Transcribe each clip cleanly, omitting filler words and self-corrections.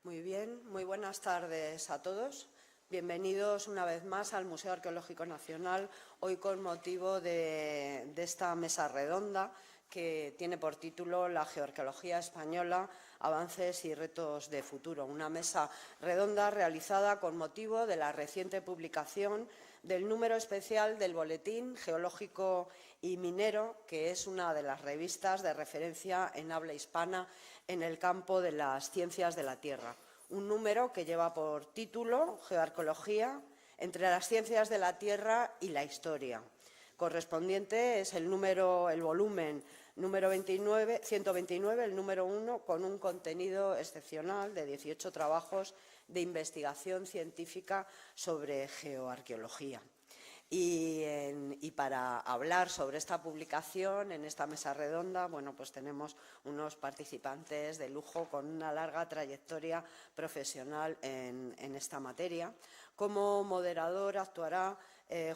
Muy bien, muy buenas tardes a todos. Bienvenidos una vez más al Museo Arqueológico Nacional, hoy con motivo de esta mesa redonda que tiene por título La geoarqueología española, avances y retos de futuro. Una mesa redonda realizada con motivo de la reciente publicación del número especial del Boletín Geológico y Minero, que es una de las revistas de referencia en habla hispana en el campo de las ciencias de la Tierra. Un número que lleva por título Geoarqueología entre las ciencias de la Tierra y la historia. Correspondiente es el volumen número 129, el número 1, con un contenido excepcional de 18 trabajos de investigación científica sobre geoarqueología. Y para hablar sobre esta publicación, en esta mesa redonda, pues tenemos unos participantes de lujo con una larga trayectoria profesional en esta materia. Como moderador actuará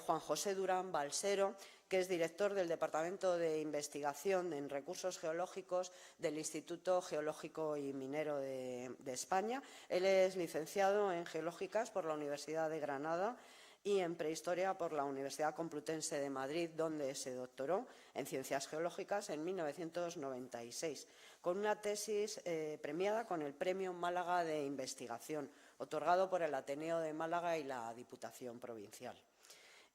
Juan José Durán Balsero, que es director del Departamento de Investigación en Recursos Geológicos del Instituto Geológico y Minero de España. Él es licenciado en Geológicas por la Universidad de Granada y en Prehistoria por la Universidad Complutense de Madrid, donde se doctoró en Ciencias Geológicas en 1996, con una tesis premiada con el Premio Málaga de Investigación, otorgado por el Ateneo de Málaga y la Diputación Provincial.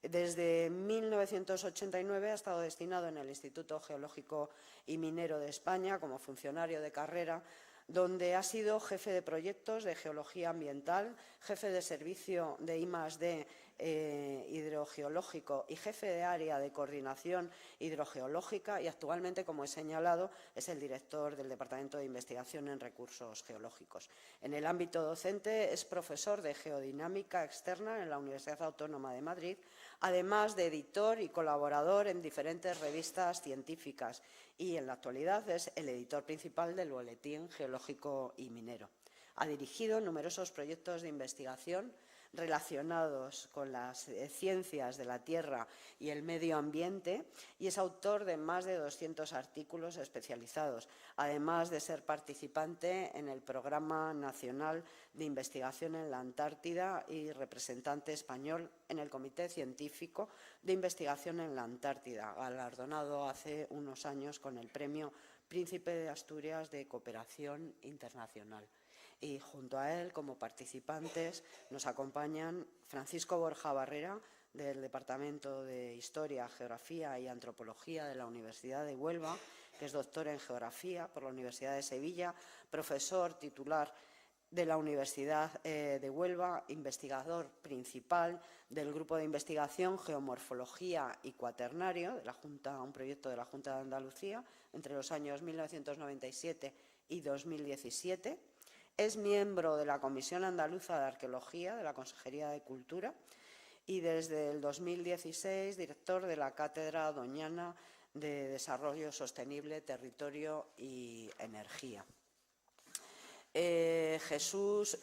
Desde 1989 ha estado destinado en el Instituto Geológico y Minero de España como funcionario de carrera, donde ha sido jefe de proyectos de geología ambiental, jefe de servicio de I+D hidrogeológico y jefe de área de coordinación hidrogeológica, y actualmente, como he señalado, es el director del Departamento de Investigación en Recursos Geológicos. En el ámbito docente es profesor de geodinámica externa en la Universidad Autónoma de Madrid, además de editor y colaborador en diferentes revistas científicas, y en la actualidad es el editor principal del Boletín Geológico y Minero. Ha dirigido numerosos proyectos de investigación relacionados con las ciencias de la Tierra y el medio ambiente, y es autor de más de 200 artículos especializados, además de ser participante en el Programa Nacional de Investigación en la Antártida y representante español en el Comité Científico de Investigación en la Antártida, galardonado hace unos años con el Premio Príncipe de Asturias de Cooperación Internacional. Y junto a él, como participantes, nos acompañan Francisco Borja Barrera, del Departamento de Historia, Geografía y Antropología de la Universidad de Huelva, que es doctor en Geografía por la Universidad de Sevilla, profesor titular de la Universidad de Huelva, investigador principal del Grupo de Investigación Geomorfología y Cuaternario, un proyecto de la Junta de Andalucía, entre los años 1997 y 2017. Es miembro de la Comisión Andaluza de Arqueología de la Consejería de Cultura y desde el 2016 director de la Cátedra Doñana de Desarrollo Sostenible, Territorio y Energía. Jesús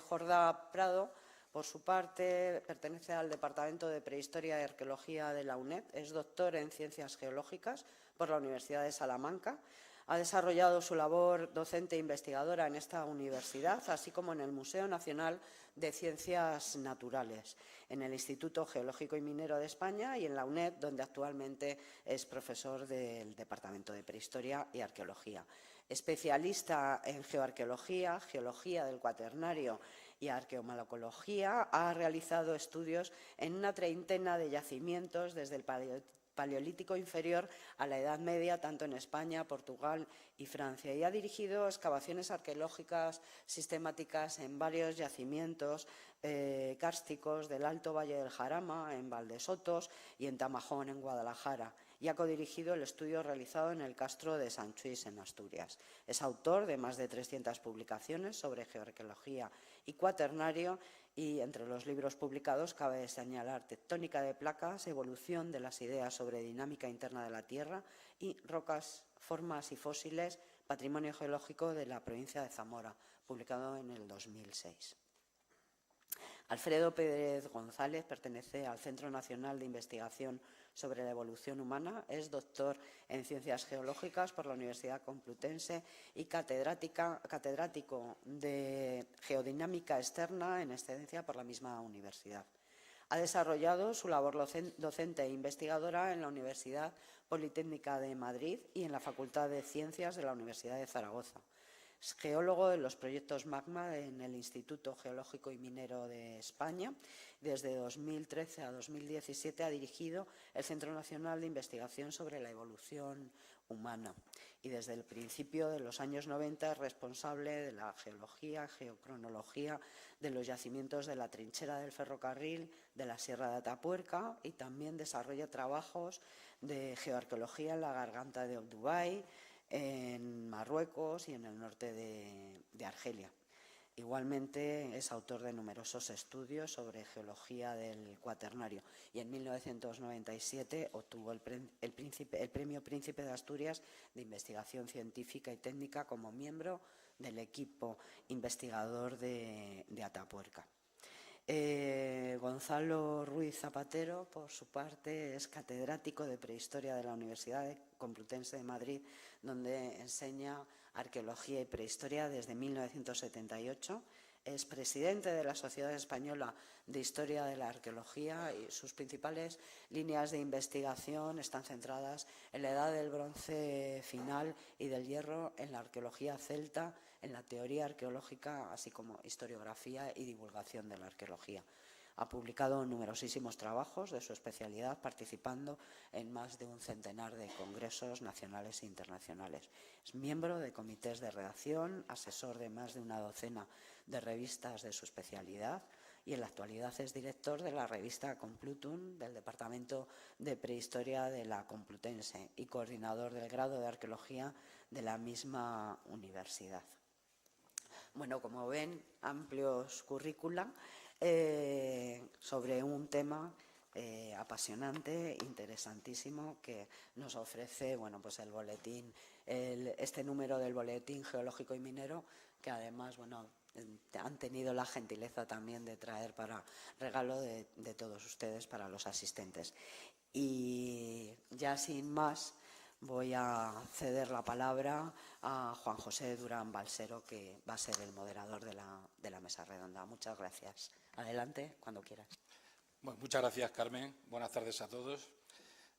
Jordá Prado, por su parte, pertenece al Departamento de Prehistoria y Arqueología de la UNED, es doctor en Ciencias Geológicas por la Universidad de Salamanca. Ha desarrollado su labor docente e investigadora en esta universidad, así como en el Museo Nacional de Ciencias Naturales, en el Instituto Geológico y Minero de España y en la UNED, donde actualmente es profesor del Departamento de Prehistoria y Arqueología. Especialista en geoarqueología, geología del Cuaternario y arqueomalacología, ha realizado estudios en una treintena de yacimientos desde el Paleolítico inferior a la Edad Media, tanto en España, Portugal y Francia, y ha dirigido excavaciones arqueológicas sistemáticas en varios yacimientos kársticos del Alto Valle del Jarama, en Valdesotos y en Tamajón, en Guadalajara, y ha codirigido el estudio realizado en el Castro de Sanchis, en Asturias. Es autor de más de 300 publicaciones sobre geoarqueología y cuaternario, y entre los libros publicados cabe señalar Tectónica de placas, evolución de las ideas sobre dinámica interna de la Tierra y Rocas, formas y fósiles, patrimonio geológico de la provincia de Zamora, publicado en el 2006. Alfredo Pérez González pertenece al Centro Nacional de Investigación sobre la evolución humana. Es doctor en Ciencias Geológicas por la Universidad Complutense y catedrático de Geodinámica Externa en excedencia por la misma universidad. Ha desarrollado su labor docente e investigadora en la Universidad Politécnica de Madrid y en la Facultad de Ciencias de la Universidad de Zaragoza. Es geólogo de los proyectos Magma en el Instituto Geológico y Minero de España. Desde 2013 a 2017 ha dirigido el Centro Nacional de Investigación sobre la Evolución Humana y desde el principio de los años 90 es responsable de la geología, geocronología de los yacimientos de la trinchera del ferrocarril de la Sierra de Atapuerca y también desarrolla trabajos de geoarqueología en la garganta de Olduvai, en Marruecos y en el norte de Argelia. Igualmente es autor de numerosos estudios sobre geología del Cuaternario y en 1997 obtuvo el Premio Príncipe de Asturias de Investigación Científica y Técnica como miembro del equipo investigador de Atapuerca. Gonzalo Ruiz Zapatero, por su parte, es catedrático de Prehistoria de la Universidad Complutense de Madrid, donde enseña Arqueología y Prehistoria desde 1978. Es presidente de la Sociedad Española de Historia de la Arqueología y sus principales líneas de investigación están centradas en la Edad del Bronce final y del Hierro, en la arqueología celta, en la teoría arqueológica, así como historiografía y divulgación de la arqueología. Ha publicado numerosísimos trabajos de su especialidad, participando en más de un centenar de congresos nacionales e internacionales. Es miembro de comités de redacción, asesor de más de una docena de revistas de su especialidad y en la actualidad es director de la revista Complutum del Departamento de Prehistoria de la Complutense y coordinador del grado de Arqueología de la misma universidad. Bueno, como ven, amplios currícula sobre un tema apasionante, interesantísimo, que nos ofrece, bueno, pues el boletín, este número del Boletín Geológico y Minero, que además, bueno, han tenido la gentileza también de traer para regalo de todos ustedes, para los asistentes. Y ya sin más, voy a ceder la palabra a Juan José Durán Balsero, que va a ser el moderador de la mesa redonda. Muchas gracias. Adelante, cuando quieras. Bueno, muchas gracias, Carmen. Buenas tardes a todos.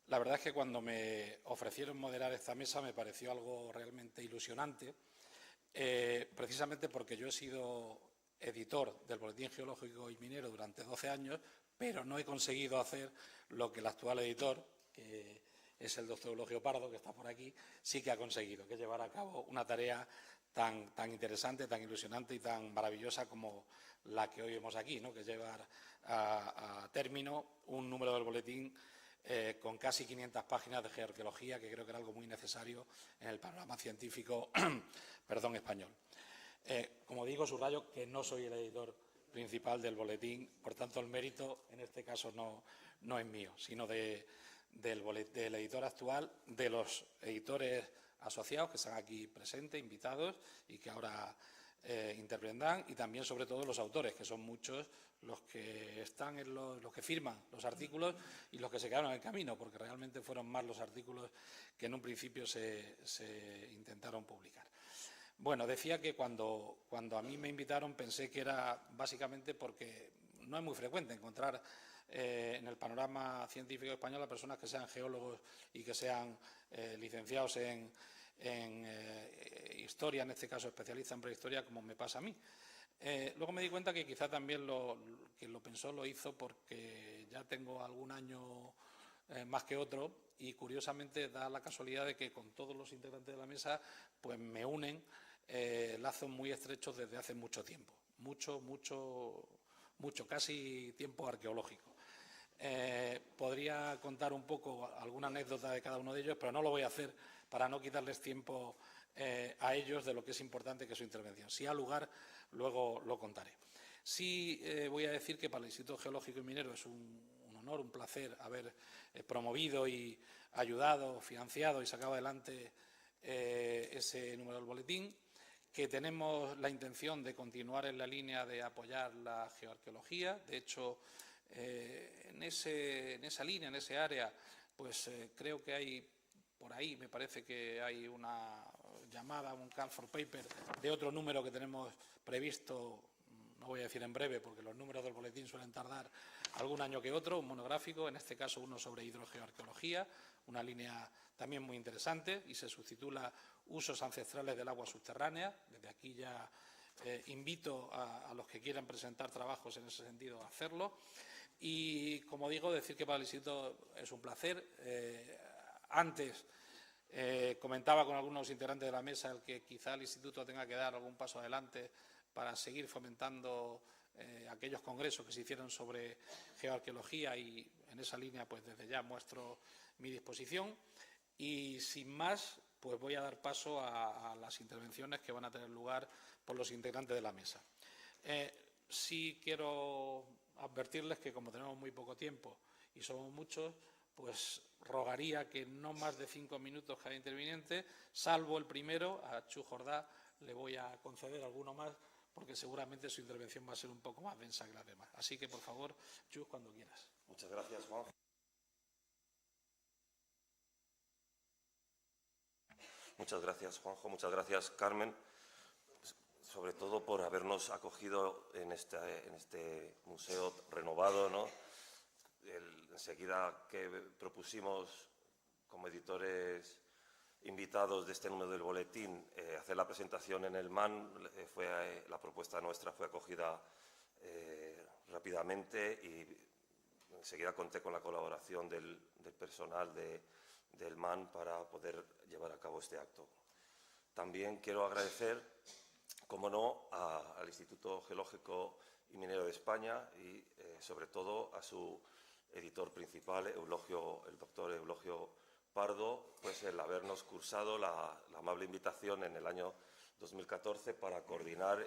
La verdad es que cuando me ofrecieron moderar esta mesa me pareció algo realmente ilusionante, precisamente porque yo he sido editor del Boletín Geológico y Minero durante 12 años, pero no he conseguido hacer lo que el actual editor, que es el doctor Eulogio Pardo, que está por aquí, sí que ha conseguido, que es llevar a cabo una tarea tan interesante, tan ilusionante y tan maravillosa como la que hoy vemos aquí, ¿no? Que es llevar a término un número del boletín con casi 500 páginas de geoarqueología, que creo que era algo muy necesario en el panorama científico español. Como digo, subrayo que no soy el editor principal del boletín, por tanto el mérito en este caso no es mío, sino del editor actual, de los editores asociados que están aquí presentes, invitados y que ahora intervendrán, y también sobre todo los autores, que son muchos los que están los que firman los artículos y los que se quedaron en el camino, porque realmente fueron más los artículos que en un principio se intentaron publicar. Bueno, decía que cuando a mí me invitaron pensé que era básicamente porque no es muy frecuente encontrar en el panorama científico español a personas que sean geólogos y que sean licenciados en historia, en este caso especialistas en prehistoria, como me pasa a mí. Luego me di cuenta que quizá también quien lo pensó lo hizo porque ya tengo algún año más que otro y curiosamente da la casualidad de que con todos los integrantes de la mesa pues me unen lazos muy estrechos desde hace mucho tiempo, mucho, casi tiempo arqueológico. Podría contar un poco alguna anécdota de cada uno de ellos, pero no lo voy a hacer para no quitarles tiempo a ellos de lo que es importante que es su intervención. Si ha lugar, luego lo contaré. Sí voy a decir que para el Instituto Geológico y Minero es un honor, un placer haber promovido y ayudado, financiado y sacado adelante ese número del boletín, que tenemos la intención de continuar en la línea de apoyar la geoarqueología. De hecho, en esa línea, en ese área, pues creo que hay, por ahí me parece que hay una llamada, un call for paper de otro número que tenemos previsto, no voy a decir en breve porque los números del boletín suelen tardar algún año que otro, un monográfico, en este caso uno sobre hidrogeoarqueología, una línea también muy interesante y se subtitula Usos ancestrales del agua subterránea. Desde aquí ya invito a los que quieran presentar trabajos en ese sentido a hacerlo. Y, como digo, decir que para el Instituto es un placer. Antes comentaba con algunos integrantes de la mesa el que quizá el Instituto tenga que dar algún paso adelante para seguir fomentando aquellos congresos que se hicieron sobre geoarqueología y en esa línea pues desde ya muestro mi disposición y sin más pues voy a dar paso a las intervenciones que van a tener lugar por los integrantes de la mesa. Sí quiero advertirles que como tenemos muy poco tiempo y somos muchos, pues rogaría que no más de 5 minutos cada interviniente, salvo el primero, a Chus Jordá le voy a conceder alguno más porque seguramente su intervención va a ser un poco más densa que las demás. Así que, por favor, Chus, cuando quieras. Muchas gracias, Juan. Muchas gracias, Juanjo. Muchas gracias, Carmen, sobre todo por habernos acogido en este museo renovado, ¿no? Enseguida que propusimos como editores invitados de este número del boletín hacer la presentación en el MAN, la propuesta nuestra fue acogida rápidamente y enseguida conté con la colaboración del personal del MAN para poder llevar a cabo este acto. También quiero agradecer, como no, al Instituto Geológico y Minero de España y sobre todo a su editor principal, el doctor Eulogio Pardo, pues el habernos cursado la amable invitación en el año 2014 para coordinar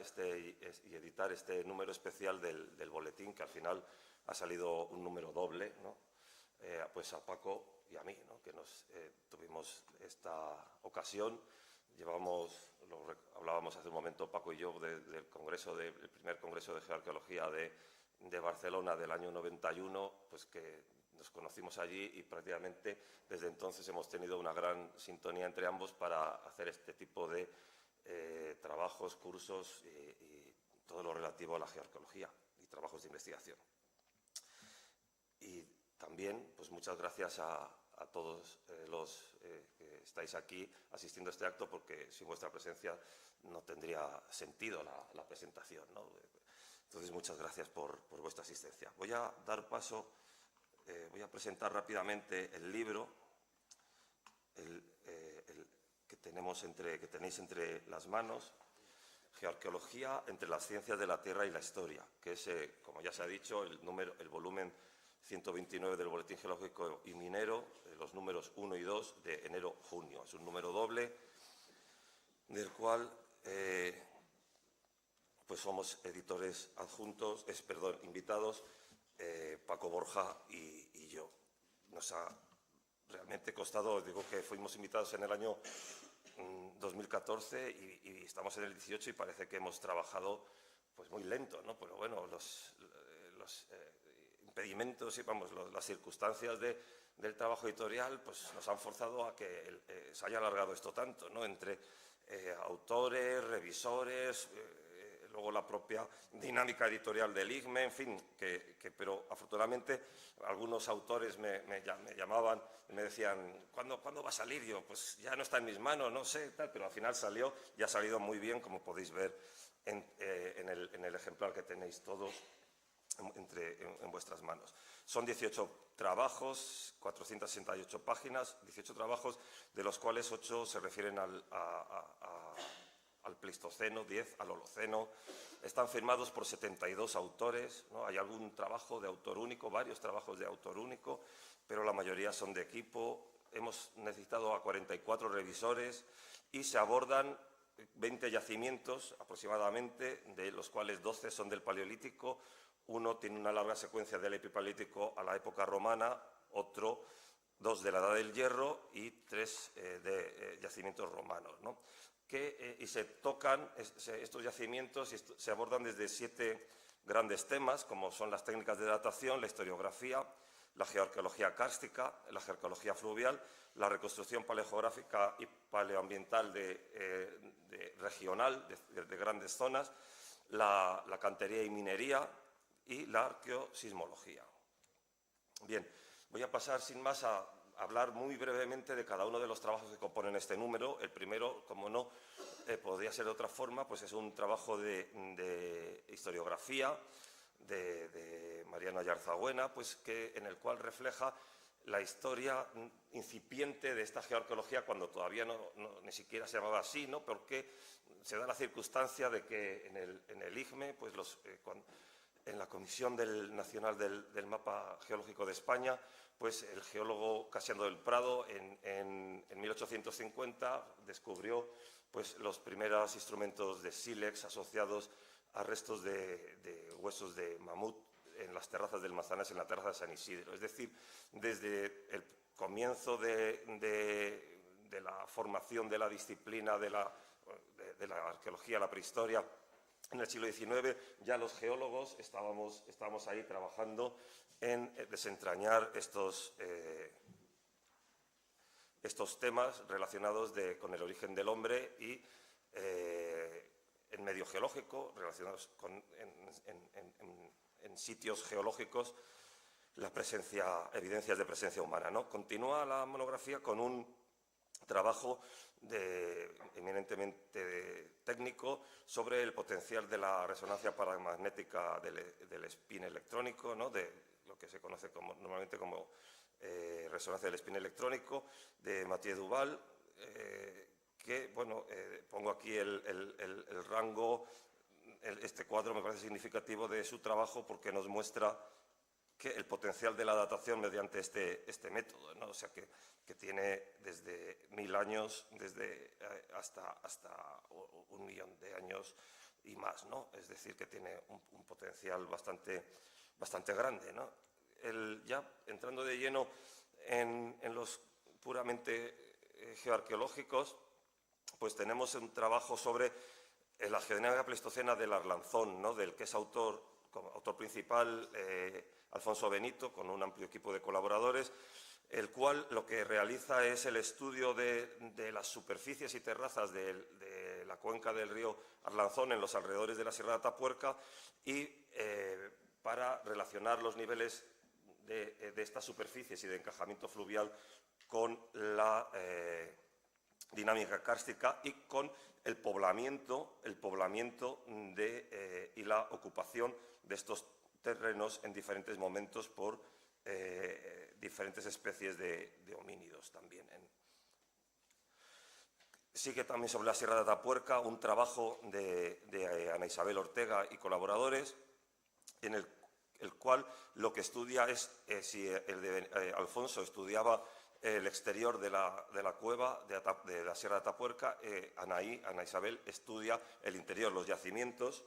y editar este número especial del boletín, que al final ha salido un número doble, ¿no? Pues a Paco y a mí, ¿no? Que tuvimos esta ocasión. Hablábamos hace un momento Paco y yo del primer congreso de geoarqueología de Barcelona del año 91, pues que nos conocimos allí y prácticamente desde entonces hemos tenido una gran sintonía entre ambos para hacer este tipo de trabajos, cursos y todo lo relativo a la geoarqueología y trabajos de investigación. Y también, pues muchas gracias a todos los que estáis aquí asistiendo a este acto, porque sin vuestra presencia no tendría sentido la presentación, ¿no? Entonces, muchas gracias por vuestra asistencia. Voy a dar paso, voy a presentar rápidamente el libro que tenéis entre las manos, Geoarqueología entre las ciencias de la Tierra y la Historia, que es, como ya se ha dicho, el volumen 129 del Boletín Geológico y Minero, los números 1 y 2 de enero-junio. Es un número doble, del cual pues somos editores invitados, Paco Borja y yo. Nos ha realmente costado, digo que fuimos invitados en el año 2014 y estamos en el 18 y parece que hemos trabajado pues muy lento, ¿no? Pero bueno, los impedimentos y las circunstancias del trabajo editorial pues nos han forzado a que se haya alargado esto tanto, ¿no? Entre autores, revisores, luego la propia dinámica editorial del IGME, en fin, pero afortunadamente algunos autores me llamaban y me decían, ¿cuándo va a salir? Yo, pues ya no está en mis manos, no sé, tal, pero al final salió y ha salido muy bien, como podéis ver en el ejemplar que tenéis todos en vuestras manos. Son 18 trabajos, 468 páginas, 18 trabajos, de los cuales 8 se refieren al Pleistoceno, 10 al Holoceno. Están firmados por 72 autores, ¿no? Hay algún trabajo de autor único, varios trabajos de autor único, pero la mayoría son de equipo. Hemos necesitado a 44 revisores y se abordan 20 yacimientos aproximadamente, de los cuales 12 son del Paleolítico. Uno tiene una larga secuencia del Epipaleolítico a la época romana, otro 2 de la Edad del Hierro y 3 de yacimientos romanos, ¿no? Y se tocan estos yacimientos y se abordan desde 7 grandes temas, como son las técnicas de datación, la historiografía, la geoarqueología kárstica, la geoarqueología fluvial, la reconstrucción paleogeográfica y paleoambiental regional de grandes zonas, la cantería y minería y la arqueosismología. Bien, voy a pasar sin más a hablar muy brevemente de cada uno de los trabajos que componen este número. El primero, como no podría ser de otra forma, pues es un trabajo de historiografía de Mariano Ayarzabuena, pues en el cual refleja la historia incipiente de esta geoarqueología cuando todavía ni siquiera se llamaba así, ¿no? Porque se da la circunstancia de que en el IGME, pues en la Comisión Nacional del Mapa Geológico de España, pues el geólogo Casiano del Prado en 1850 descubrió pues los primeros instrumentos de sílex asociados a restos de huesos de mamut en las terrazas del Manzanares, en la terraza de San Isidro. Es decir, desde el comienzo de la formación de la disciplina de la arqueología, la prehistoria, en el siglo XIX, ya los geólogos estábamos ahí trabajando en desentrañar estos temas relacionados con el origen del hombre y el medio geológico, relacionados en sitios geológicos, evidencias de presencia humana, ¿no? Continúa la monografía con un trabajo eminentemente técnico sobre el potencial de la resonancia paramagnética del espín electrónico, ¿no? De lo que se conoce normalmente como resonancia del espín electrónico, de Mathieu Duval, que, bueno, pongo aquí el rango. Este cuadro me parece significativo de su trabajo porque nos muestra que el potencial de la datación mediante este método, ¿no? O sea, que tiene desde 1000 años hasta 1 millón de años y más, ¿no? Es decir, que tiene un potencial bastante grande, ¿no? Ya entrando de lleno en los puramente geoarqueológicos, pues tenemos un trabajo sobre la geodinámica pleistocena del Arlanzón, ¿no? Del que es autor principal Alfonso Benito, con un amplio equipo de colaboradores, el cual lo que realiza es el estudio de las superficies y terrazas de la cuenca del río Arlanzón en los alrededores de la Sierra de Atapuerca y para relacionar los niveles de estas superficies y de encajamiento fluvial con la dinámica kárstica y con el poblamiento y la ocupación de estos terrenos en diferentes momentos por diferentes especies de homínidos también. Sigue también sobre la Sierra de Atapuerca un trabajo de Ana Isabel Ortega y colaboradores, en el cual lo que estudia es si el de Alfonso estudiaba el exterior de la cueva de la Sierra de Atapuerca, Ana Isabel estudia el interior, los yacimientos,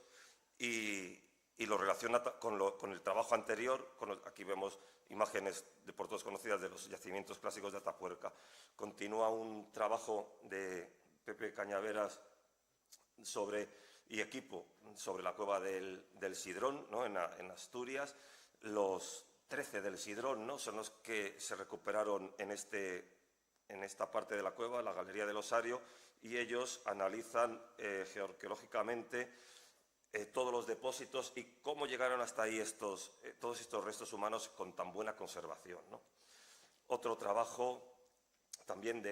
y lo relaciona con el trabajo anterior. Aquí vemos imágenes por todos conocidas de los yacimientos clásicos de Atapuerca. Continúa un trabajo de Pepe Cañaveras y equipo sobre la cueva del Sidrón, ¿no? en Asturias. Los 13 del Sidrón, ¿no? Son los que se recuperaron en esta parte de la cueva, la Galería del Osario, y ellos analizan geoarqueológicamente todos los depósitos y cómo llegaron hasta ahí todos estos restos humanos con tan buena conservación, ¿no? Otro trabajo también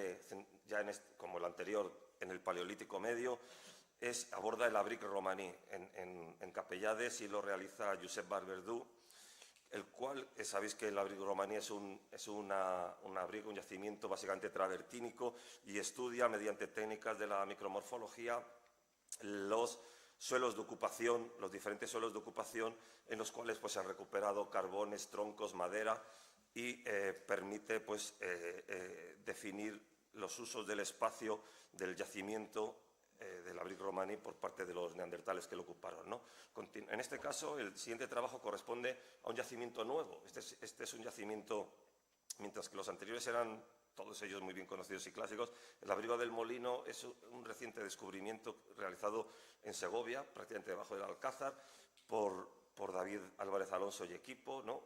como el anterior, en el Paleolítico Medio, aborda el abric romaní en Capellades y lo realiza Josep Barberdú, el cual, sabéis que el abric romaní es un abrigo, un yacimiento básicamente travertínico, y estudia mediante técnicas de la micromorfología los suelos de ocupación, los diferentes suelos de ocupación en los cuales pues, se han recuperado carbones, troncos, madera, y permite pues, definir los usos del espacio del yacimiento del abric romaní por parte de los neandertales que lo ocuparon, ¿no? En este caso, el siguiente trabajo corresponde a un yacimiento nuevo. Este es un yacimiento, mientras que los anteriores eran todos ellos muy bien conocidos y clásicos. El abrigo del Molino es un reciente descubrimiento realizado en Segovia, prácticamente debajo del Alcázar, por David Álvarez Alonso y equipo, ¿no?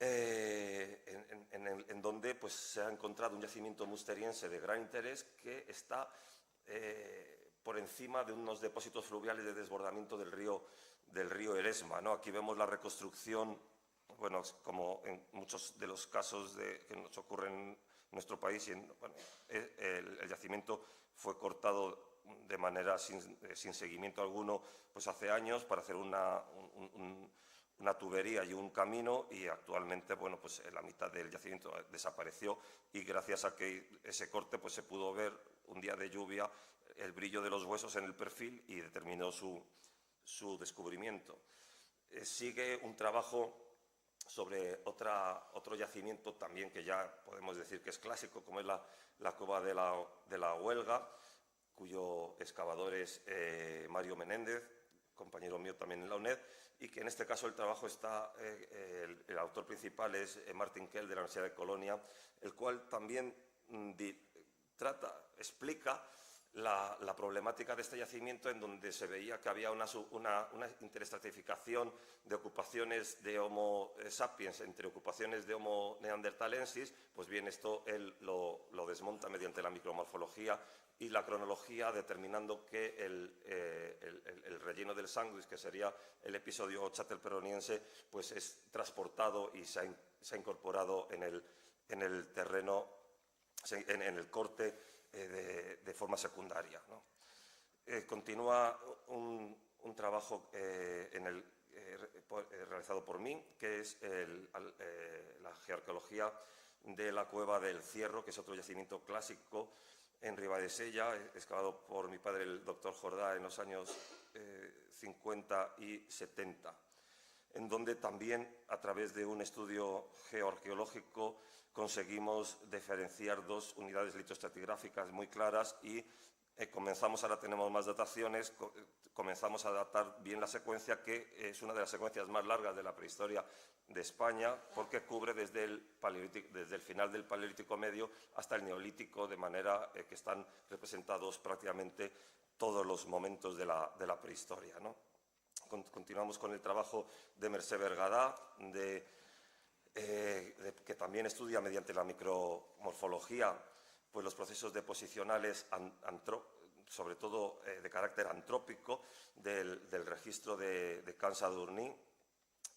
en donde pues, se ha encontrado un yacimiento musteriense de gran interés que está por encima de unos depósitos fluviales de desbordamiento del río Eresma, ¿no? Aquí vemos la reconstrucción, bueno, como en muchos de los casos que nos ocurren en nuestro país, y bueno, el yacimiento fue cortado de manera sin seguimiento alguno pues hace años para hacer una tubería y un camino, y actualmente bueno, pues la mitad del yacimiento desapareció, y gracias a que ese corte pues, se pudo ver un día de lluvia el brillo de los huesos en el perfil y determinó su descubrimiento. Sigue un trabajo sobre otro yacimiento también que ya podemos decir que es clásico, como es la cueva de la Huelga, cuyo excavador es Mario Menéndez, compañero mío también en la UNED, y que en este caso el trabajo está, el autor principal es Martin Kell de la Universidad de Colonia, el cual también explica la problemática de este yacimiento, en donde se veía que había una interestratificación de ocupaciones de Homo sapiens entre ocupaciones de Homo neanderthalensis. Pues bien, esto él lo desmonta mediante la micromorfología y la cronología, determinando que el relleno del Sanguis, que sería el episodio chatelperoniense, pues es transportado y se ha incorporado en el terreno, en el corte de forma secundaria, ¿no? Continúa un trabajo realizado por mí, que es la geoarqueología de la cueva del Cierro, que es otro yacimiento clásico en Ribadesella, excavado por mi padre, el doctor Jordá, en los años 50 y 70, en donde también, a través de un estudio geoarqueológico, conseguimos diferenciar dos unidades litoestratigráficas muy claras y ahora tenemos más dataciones, comenzamos a datar bien la secuencia, que es una de las secuencias más largas de la prehistoria de España, porque cubre desde el final del Paleolítico Medio hasta el Neolítico, de manera que están representados prácticamente todos los momentos de la prehistoria, ¿no? Continuamos con el trabajo de Mercè Bergadà, que también estudia mediante la micromorfología pues los procesos deposicionales, sobre todo de carácter antrópico, del registro de Can Sadurní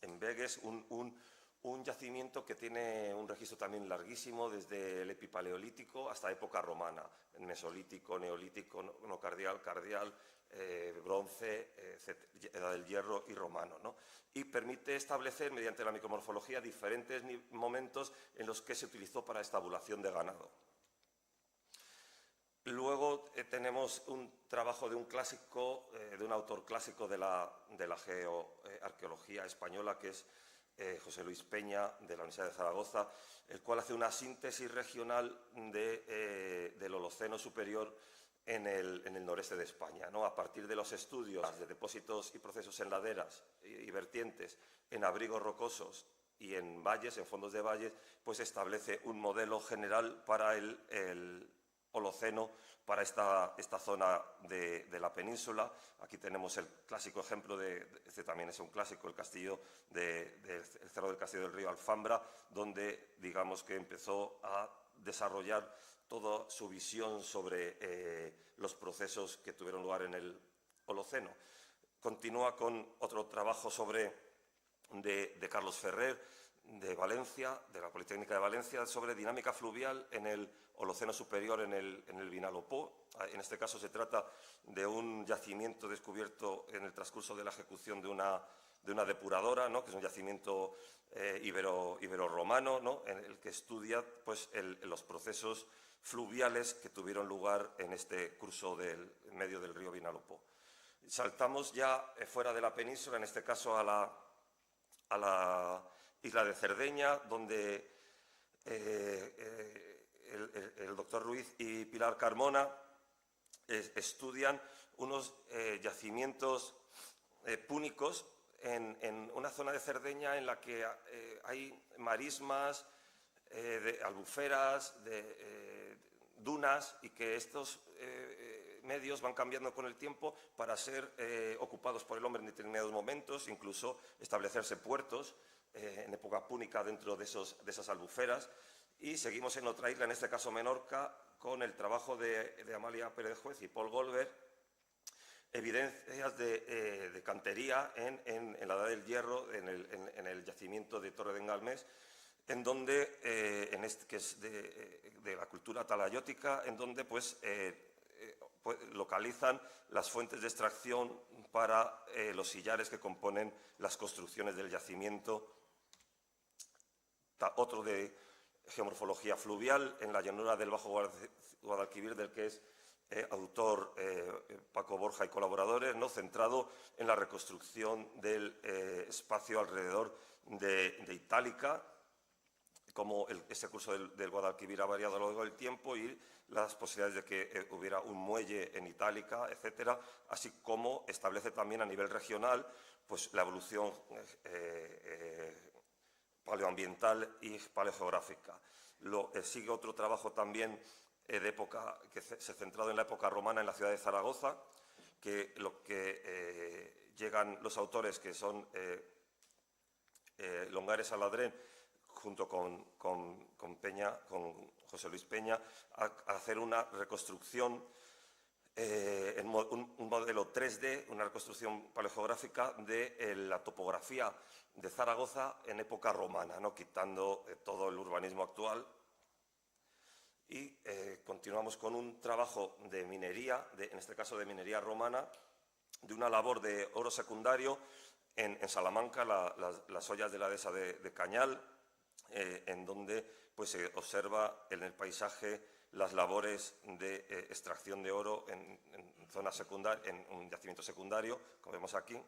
en Begues, un yacimiento que tiene un registro también larguísimo desde el epipaleolítico hasta época romana, en mesolítico, neolítico, no cardial, bronce, edad del hierro y romano, ¿no? Y permite establecer mediante la micromorfología diferentes momentos en los que se utilizó para estabulación de ganado. Luego tenemos un trabajo de un clásico, de un autor clásico de la geoarqueología española, que es José Luis Peña, de la Universidad de Zaragoza, el cual hace una síntesis regional del Holoceno superior en el noreste de España, ¿no? A partir de los estudios de depósitos y procesos en laderas y vertientes, en abrigos rocosos y en valles, en fondos de valles, pues establece un modelo general para el Holoceno, para esta zona de la península. Aquí tenemos el clásico ejemplo este también es un clásico, el castillo el Cerro del Castillo del Río Alfambra, donde digamos que empezó a desarrollar toda su visión sobre los procesos que tuvieron lugar en el Holoceno. Continúa con otro trabajo de Carlos Ferrer, de Valencia, de la Politécnica de Valencia, sobre dinámica fluvial en el Holoceno superior, en el Vinalopó. En este caso se trata de un yacimiento descubierto en el transcurso de la ejecución de una depuradora, ¿no? Que es un yacimiento ibero-romano, ¿no? En el que estudia pues, los procesos fluviales que tuvieron lugar en este curso en medio del río Vinalopó. Saltamos ya fuera de la península, en este caso a la isla de Cerdeña, donde el doctor Ruiz y Pilar Carmona estudian unos yacimientos púnicos en una zona de Cerdeña en la que hay marismas, albuferas, dunas, y que estos medios van cambiando con el tiempo para ser ocupados por el hombre en determinados momentos, incluso establecerse puertos en época púnica dentro de esas albuferas. Y seguimos en otra isla, en este caso Menorca, con el trabajo de Amalia Pérez Juez y Paul Goldberg, evidencias de cantería en la Edad del Hierro, en el yacimiento de Torre de Engalmés, en donde, que es de la cultura talayótica, en donde pues localizan las fuentes de extracción para los sillares que componen las construcciones del yacimiento. Otro de geomorfología fluvial en la llanura del Bajo Guadalquivir, del que es autor Paco Borja y colaboradores, ¿no?, centrado en la reconstrucción del espacio alrededor de Itálica, cómo ese curso del Guadalquivir ha variado a lo largo del tiempo y las posibilidades de que hubiera un muelle en Itálica, etcétera, así como establece también a nivel regional pues, la evolución paleoambiental y paleogeográfica. Sigue otro trabajo también de época que se ha centrado en la época romana en la ciudad de Zaragoza, que llegan los autores, que son Longares Aladrén, junto con José Luis Peña, a hacer una reconstrucción, un modelo 3D, una reconstrucción paleogeográfica de la topografía de Zaragoza en época romana, ¿no?, quitando todo el urbanismo actual. Y continuamos con un trabajo de minería, en este caso de minería romana, de una labor de oro secundario en Salamanca, las ollas de la dehesa de Cañal, en donde pues, se observa en el paisaje las labores de extracción de oro en zona secundaria, en un yacimiento secundario, como vemos aquí.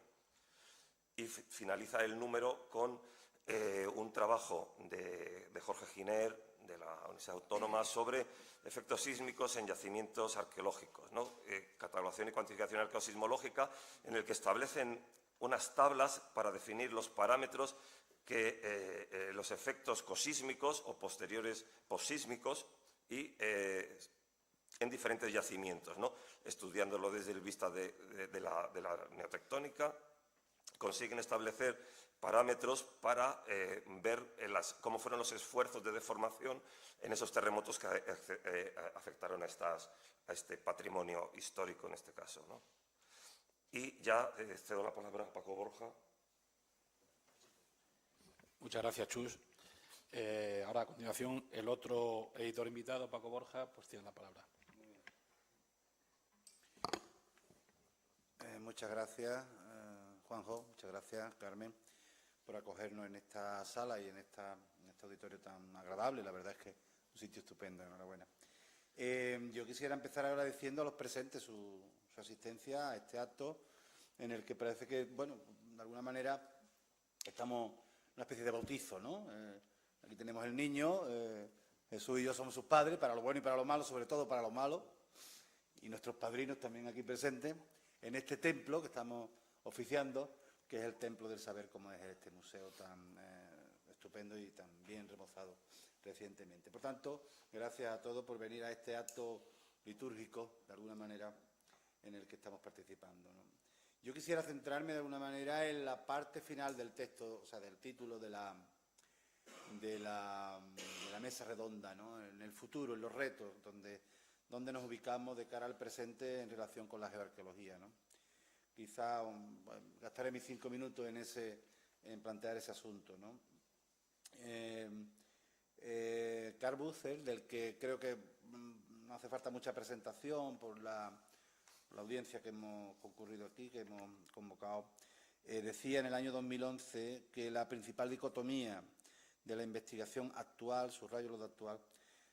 Y finaliza el número con un trabajo de Jorge Giner, de la Universidad Autónoma, sobre efectos sísmicos en yacimientos arqueológicos, ¿no? Catalogación y cuantificación arqueosismológica, en el que establecen unas tablas para definir los parámetros que los efectos cosísmicos o posteriores posísmicos y en diferentes yacimientos, ¿no?, estudiándolo desde el vista de la neotectónica, consiguen establecer parámetros para ver cómo fueron los esfuerzos de deformación en esos terremotos que afectaron a este patrimonio histórico en este caso, ¿no? Y ya cedo la palabra a Paco Borja. Muchas gracias, Chus. Ahora, a continuación, el otro editor invitado, Paco Borja, pues tiene la palabra. Muchas gracias, Juanjo. Muchas gracias, Carmen, por acogernos en esta sala y en este auditorio tan agradable. La verdad es que es un sitio estupendo. Enhorabuena. Yo quisiera empezar agradeciendo a los presentes su asistencia a este acto, en el que parece que, bueno, de alguna manera estamos en una especie de bautizo, ¿no? Aquí tenemos el niño, Jesús y yo somos sus padres, para lo bueno y para lo malo, sobre todo para lo malo, y nuestros padrinos también aquí presentes, en este templo que estamos oficiando, que es el Templo del Saber, como es este museo tan estupendo y tan bien remozado recientemente. Por tanto, gracias a todos por venir a este acto litúrgico, de alguna manera, en el que estamos participando, ¿no? Yo quisiera centrarme de alguna manera en la parte final del texto, o sea, del título de la mesa redonda, ¿no?, en el futuro, en los retos, donde nos ubicamos de cara al presente en relación con la geoarqueología, ¿no? Quizá gastaré mis 5 minutos en plantear ese asunto, ¿no? Carl Bucer, del que creo que no hace falta mucha presentación por la audiencia que hemos concurrido aquí, que hemos convocado, decía en el año 2011 que la principal dicotomía de la investigación actual, subrayo lo de actual,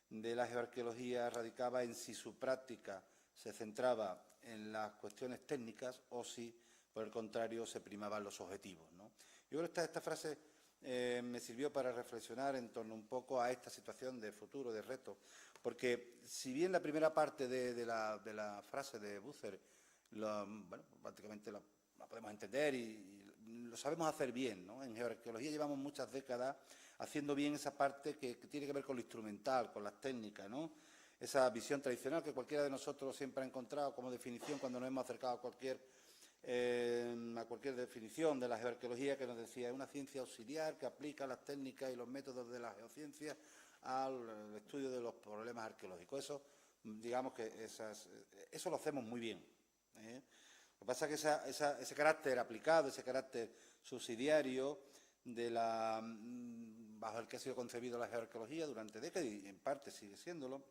de la geoarqueología radicaba en si su práctica se centraba en las cuestiones técnicas o si, por el contrario, se primaban los objetivos, ¿no? Yo creo que esta frase me sirvió para reflexionar en torno un poco a esta situación de futuro, de reto, porque si bien la primera parte de la frase de Bucer, bueno, prácticamente la podemos entender y lo sabemos hacer bien, ¿no? En geoarqueología llevamos muchas décadas haciendo bien esa parte que tiene que ver con lo instrumental, con las técnicas, ¿no? Esa visión tradicional que cualquiera de nosotros siempre ha encontrado como definición cuando nos hemos acercado a cualquier a cualquier definición de la geoarqueología que nos decía es una ciencia auxiliar que aplica las técnicas y los métodos de la geociencia al estudio de los problemas arqueológicos. Eso, digamos que eso lo hacemos muy bien, ¿eh? Lo que pasa es que ese carácter aplicado, ese carácter subsidiario bajo el que ha sido concebida la geoarqueología durante décadas, y en parte sigue siéndolo,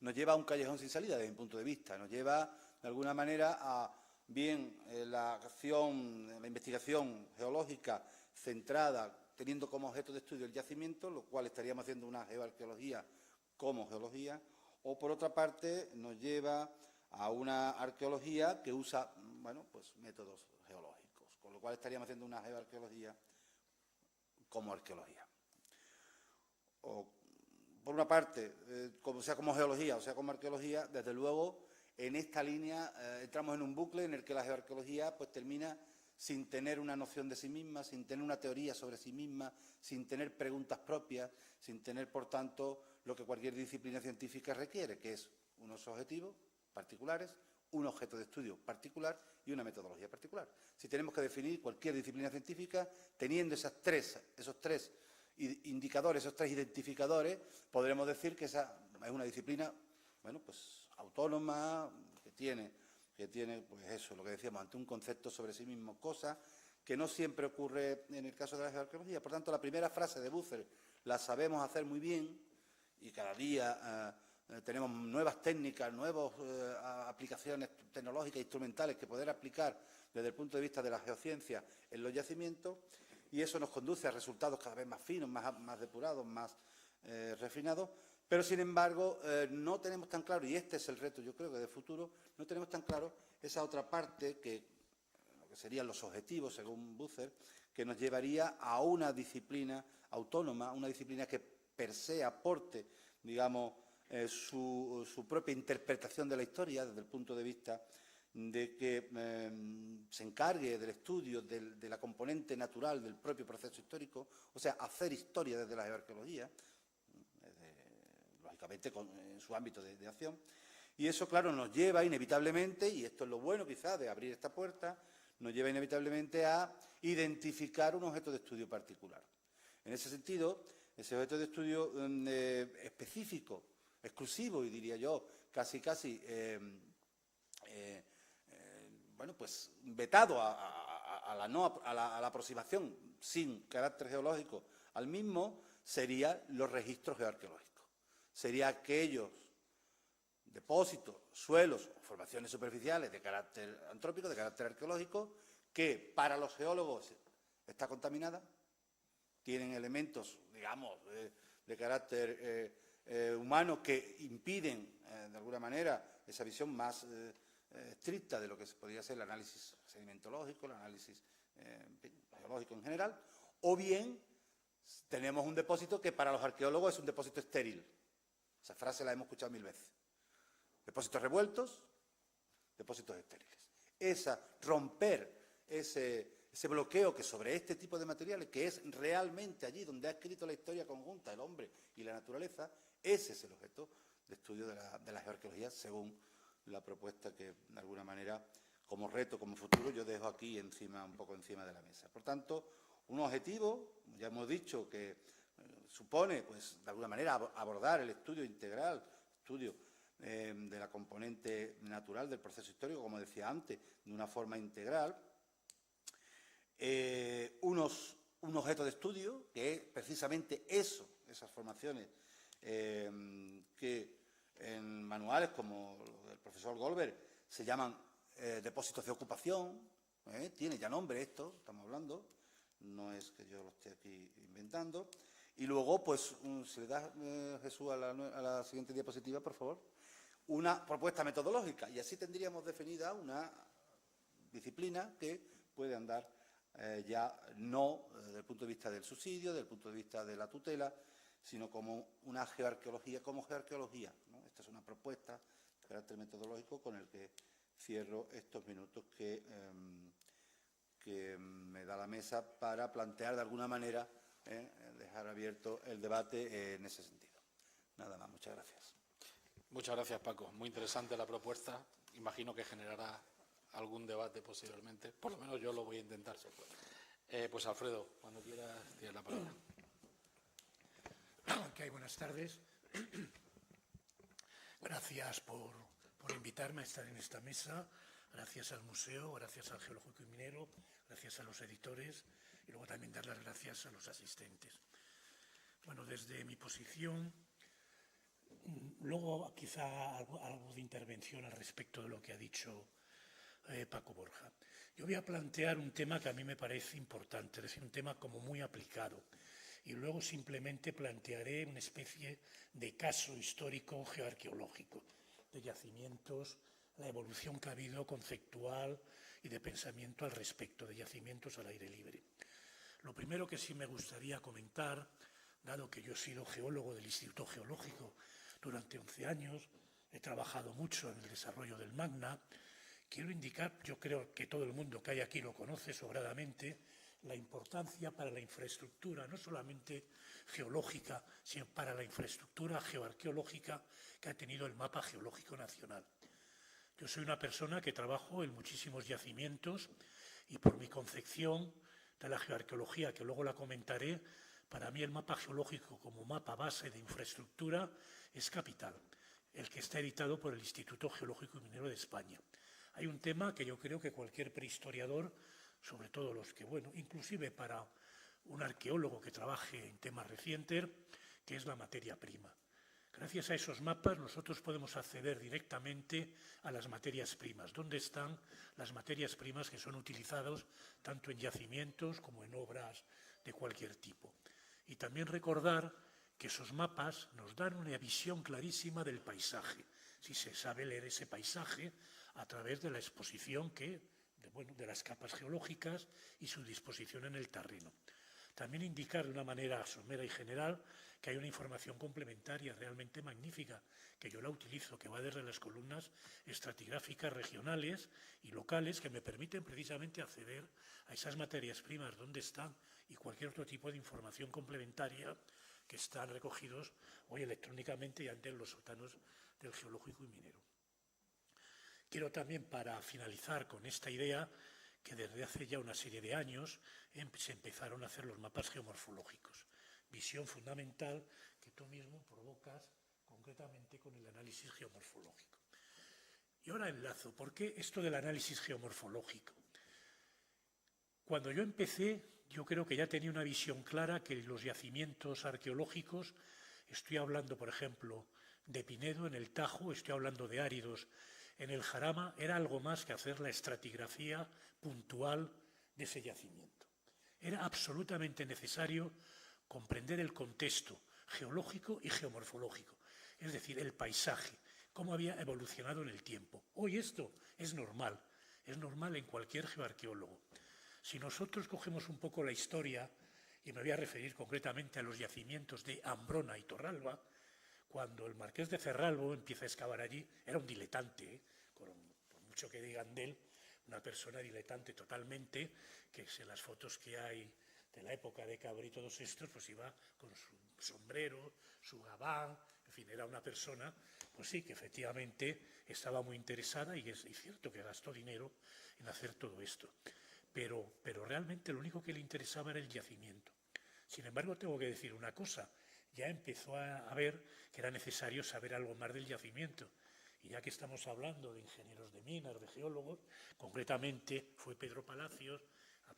nos lleva a un callejón sin salida desde mi punto de vista. Nos lleva, de alguna manera, a bien la acción, la investigación geológica centrada, teniendo como objeto de estudio el yacimiento, lo cual estaríamos haciendo una geoarqueología como geología, o por otra parte nos lleva a una arqueología que usa, bueno, pues métodos geológicos, con lo cual estaríamos haciendo una geoarqueología como arqueología. Por una parte, sea como geología o sea como arqueología, desde luego, en esta línea entramos en un bucle en el que la geoarqueología pues termina sin tener una noción de sí misma, sin tener una teoría sobre sí misma, sin tener preguntas propias, sin tener, por tanto, lo que cualquier disciplina científica requiere, que es unos objetivos particulares, un objeto de estudio particular y una metodología particular. Si tenemos que definir cualquier disciplina científica, teniendo esos tres indicadores, esos tres identificadores, podremos decir que esa es una disciplina, bueno, pues autónoma, que tiene pues eso, lo que decíamos, ante un concepto sobre sí mismo, cosa que no siempre ocurre en el caso de la geoarqueología. Por tanto, la primera frase de Bucer la sabemos hacer muy bien y cada día tenemos nuevas técnicas, nuevas aplicaciones tecnológicas e instrumentales que poder aplicar desde el punto de vista de la geociencia en los yacimientos, y eso nos conduce a resultados cada vez más finos, más depurados, más refinados, pero sin embargo no tenemos tan claro, y este es el reto yo creo que de futuro, no tenemos tan claro esa otra parte que lo que serían los objetivos, según Bucer, que nos llevaría a una disciplina autónoma, una disciplina que per se aporte, digamos, su propia interpretación de la historia desde el punto de vista de que se encargue del estudio de la componente natural del propio proceso histórico, o sea, hacer historia desde la geoarqueología, lógicamente en su ámbito de acción. Y eso, claro, nos lleva inevitablemente, y esto es lo bueno quizás de abrir esta puerta, nos lleva inevitablemente a identificar un objeto de estudio particular. En ese sentido, ese objeto de estudio específico, exclusivo, y diría yo, casi, bueno, pues vetado a la aproximación sin carácter geológico al mismo, serían los registros geoarqueológicos. Serían aquellos depósitos, suelos o formaciones superficiales de carácter antrópico, de carácter arqueológico, que para los geólogos está contaminada, tienen elementos, digamos, de carácter humano que impiden, de alguna manera, esa visión más estricta de lo que podría ser el análisis sedimentológico, el análisis geológico en general, o bien tenemos un depósito que para los arqueólogos es un depósito estéril. Esa frase la hemos escuchado 1000 veces. Depósitos revueltos, depósitos estériles. Romper ese bloqueo que sobre este tipo de materiales, que es realmente allí donde ha escrito la historia conjunta el hombre y la naturaleza, ese es el objeto de estudio de la geoarqueología, según la propuesta que, de alguna manera, como reto, como futuro, yo dejo aquí un poco encima de la mesa. Por tanto, un objetivo, ya hemos dicho, que supone, pues, de alguna manera, abordar el estudio integral, estudio de la componente natural del proceso histórico, como decía antes, de una forma integral. Un objeto de estudio, que es precisamente eso, esas formaciones que en manuales como los del profesor Goldberg se llaman depósitos de ocupación, tiene ya nombre esto, estamos hablando, no es que yo lo esté aquí inventando. Y luego, pues, si le das, Jesús, a la siguiente diapositiva, por favor, una propuesta metodológica, y así tendríamos definida una disciplina que puede andar ya no desde el punto de vista del subsidio, desde el punto de vista de la tutela, sino como una geoarqueología, ¿no? Esta es una propuesta de carácter metodológico con el que cierro estos minutos que me da la mesa para plantear de alguna manera, dejar abierto el debate en ese sentido. Nada más, muchas gracias. Muchas gracias, Paco. Muy interesante la propuesta. Imagino que generará algún debate posteriormente. Por lo menos yo lo voy a intentar. Pues Alfredo, cuando quieras, tienes la palabra. Buenas tardes. Gracias por invitarme a estar en esta mesa. Gracias al museo, gracias al Geológico y Minero, gracias a los editores y luego también dar las gracias a los asistentes. Bueno, desde mi posición, luego quizá algo de intervención al respecto de lo que ha dicho Paco Borja. Yo voy a plantear un tema que a mí me parece importante, es decir, un tema como muy aplicado. Y luego simplemente plantearé una especie de caso histórico geoarqueológico de yacimientos, la evolución que ha habido conceptual y de pensamiento al respecto de yacimientos al aire libre. Lo primero que sí me gustaría comentar, dado que yo he sido geólogo del Instituto Geológico durante 11 años, he trabajado mucho en el desarrollo del Magna, quiero indicar, yo creo que todo el mundo que hay aquí lo conoce sobradamente, la importancia para la infraestructura, no solamente geológica, sino para la infraestructura geoarqueológica que ha tenido el Mapa Geológico Nacional. Yo soy una persona que trabajo en muchísimos yacimientos y por mi concepción de la geoarqueología, que luego la comentaré, para mí el mapa geológico como mapa base de infraestructura es capital, el que está editado por el Instituto Geológico y Minero de España. Hay un tema que yo creo que cualquier prehistoriador, sobre todo los que, bueno, inclusive para un arqueólogo que trabaje en temas recientes, que es la materia prima. Gracias a esos mapas nosotros podemos acceder directamente a las materias primas. ¿Dónde están las materias primas que son utilizadas tanto en yacimientos como en obras de cualquier tipo? Y también recordar que esos mapas nos dan una visión clarísima del paisaje, si se sabe leer ese paisaje a través de la exposición de las capas geológicas y su disposición en el terreno. También indicar de una manera somera y general que hay una información complementaria realmente magnífica, que yo la utilizo, que va desde las columnas estratigráficas regionales y locales que me permiten precisamente acceder a esas materias primas, dónde están y cualquier otro tipo de información complementaria que están recogidos hoy electrónicamente y antes en los sótanos del Geológico y Minero. Quiero también, para finalizar con esta idea, que desde hace ya una serie de años se empezaron a hacer los mapas geomorfológicos, visión fundamental que tú mismo provocas concretamente con el análisis geomorfológico. Y ahora enlazo, ¿por qué esto del análisis geomorfológico? Cuando yo empecé, yo creo que ya tenía una visión clara que los yacimientos arqueológicos, estoy hablando, por ejemplo, de Pinedo en el Tajo, estoy hablando de áridos en el Jarama, era algo más que hacer la estratigrafía puntual de ese yacimiento. Era absolutamente necesario comprender el contexto geológico y geomorfológico, es decir, el paisaje, cómo había evolucionado en el tiempo. Hoy esto es normal en cualquier geoarqueólogo. Si nosotros cogemos un poco la historia, y me voy a referir concretamente a los yacimientos de Ambrona y Torralba, cuando el marqués de Cerralbo empieza a excavar allí, era un diletante, por mucho que digan de él, una persona diletante totalmente, que en las fotos que hay de la época de Cabra y todos estos, pues iba con su sombrero, su gabán, en fin, era una persona, pues sí, que efectivamente estaba muy interesada y es cierto que gastó dinero en hacer todo esto. Pero realmente lo único que le interesaba era el yacimiento. Sin embargo, tengo que decir una cosa, ya empezó a ver que era necesario saber algo más del yacimiento. Y ya que estamos hablando de ingenieros de minas, de geólogos, concretamente fue Pedro Palacios,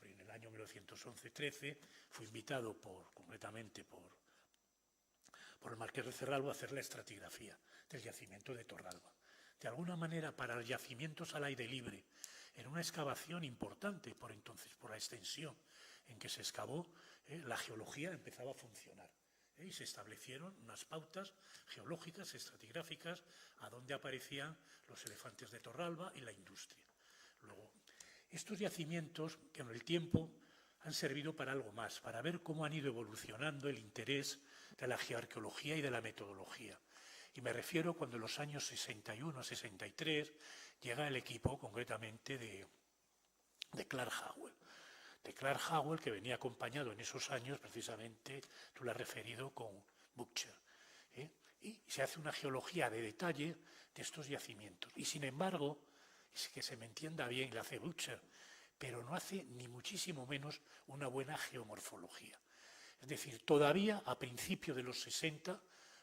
en el año 1911-13, fue invitado concretamente por el marqués de Cerralbo a hacer la estratigrafía del yacimiento de Torralba. De alguna manera, para los yacimientos al aire libre, en una excavación importante por entonces, por la extensión en que se excavó, la geología empezaba a funcionar. Y se establecieron unas pautas geológicas, estratigráficas, a donde aparecían los elefantes de Torralba y la industria. Luego, estos yacimientos, que en el tiempo han servido para algo más, para ver cómo han ido evolucionando el interés de la geoarqueología y de la metodología. Y me refiero cuando en los años 61-63 llega el equipo concretamente de Clark Howell. De Clark Howell, que venía acompañado en esos años, precisamente, tú lo has referido con Butcher. Y se hace una geología de detalle de estos yacimientos. Y sin embargo, que se me entienda bien, la hace Butcher, pero no hace ni muchísimo menos una buena geomorfología. Es decir, todavía a principios de los 60,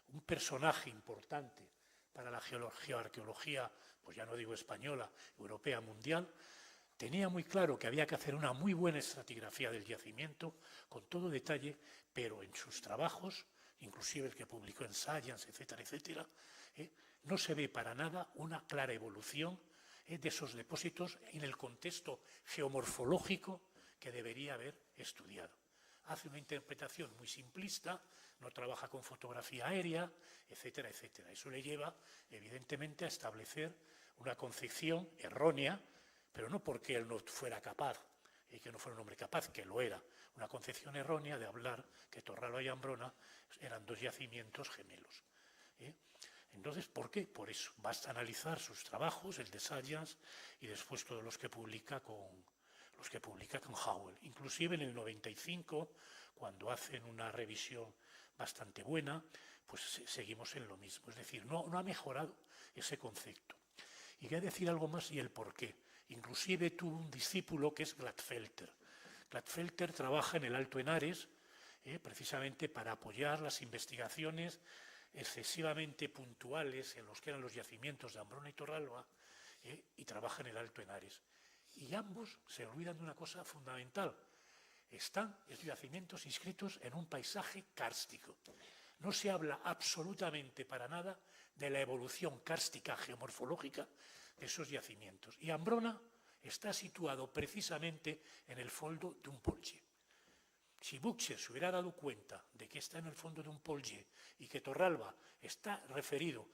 un personaje importante para la geoarqueología, pues ya no digo española, europea, mundial, tenía muy claro que había que hacer una muy buena estratigrafía del yacimiento, con todo detalle, pero en sus trabajos, inclusive el que publicó en Science, etcétera, etcétera, no se ve para nada una clara evolución de esos depósitos en el contexto geomorfológico que debería haber estudiado. Hace una interpretación muy simplista, no trabaja con fotografía aérea, etcétera, etcétera. Eso le lleva, evidentemente, a establecer una concepción errónea, pero no porque él no fuera capaz, y que no fuera un hombre capaz, que lo era, una concepción errónea de hablar que Torralba y Ambrona eran dos yacimientos gemelos. Entonces, ¿por qué? Por eso. Basta analizar sus trabajos, el de Science, y después todos los que publica con Howell. Inclusive en el 95, cuando hacen una revisión bastante buena, pues seguimos en lo mismo. Es decir, no ha mejorado ese concepto. Y voy a decir algo más y el por qué. Inclusive tuvo un discípulo que es Gladfelter. Gladfelter trabaja en el Alto Henares, precisamente para apoyar las investigaciones excesivamente puntuales en los que eran los yacimientos de Ambrona y Torralba, y trabaja en el Alto Henares. Y ambos se olvidan de una cosa fundamental. Están estos yacimientos inscritos en un paisaje kárstico. No se habla absolutamente para nada de la evolución kárstica geomorfológica de esos yacimientos. Y Ambrona está situado precisamente en el fondo de un polye. Si Butcher se hubiera dado cuenta de que está en el fondo de un polye y que Torralba está referido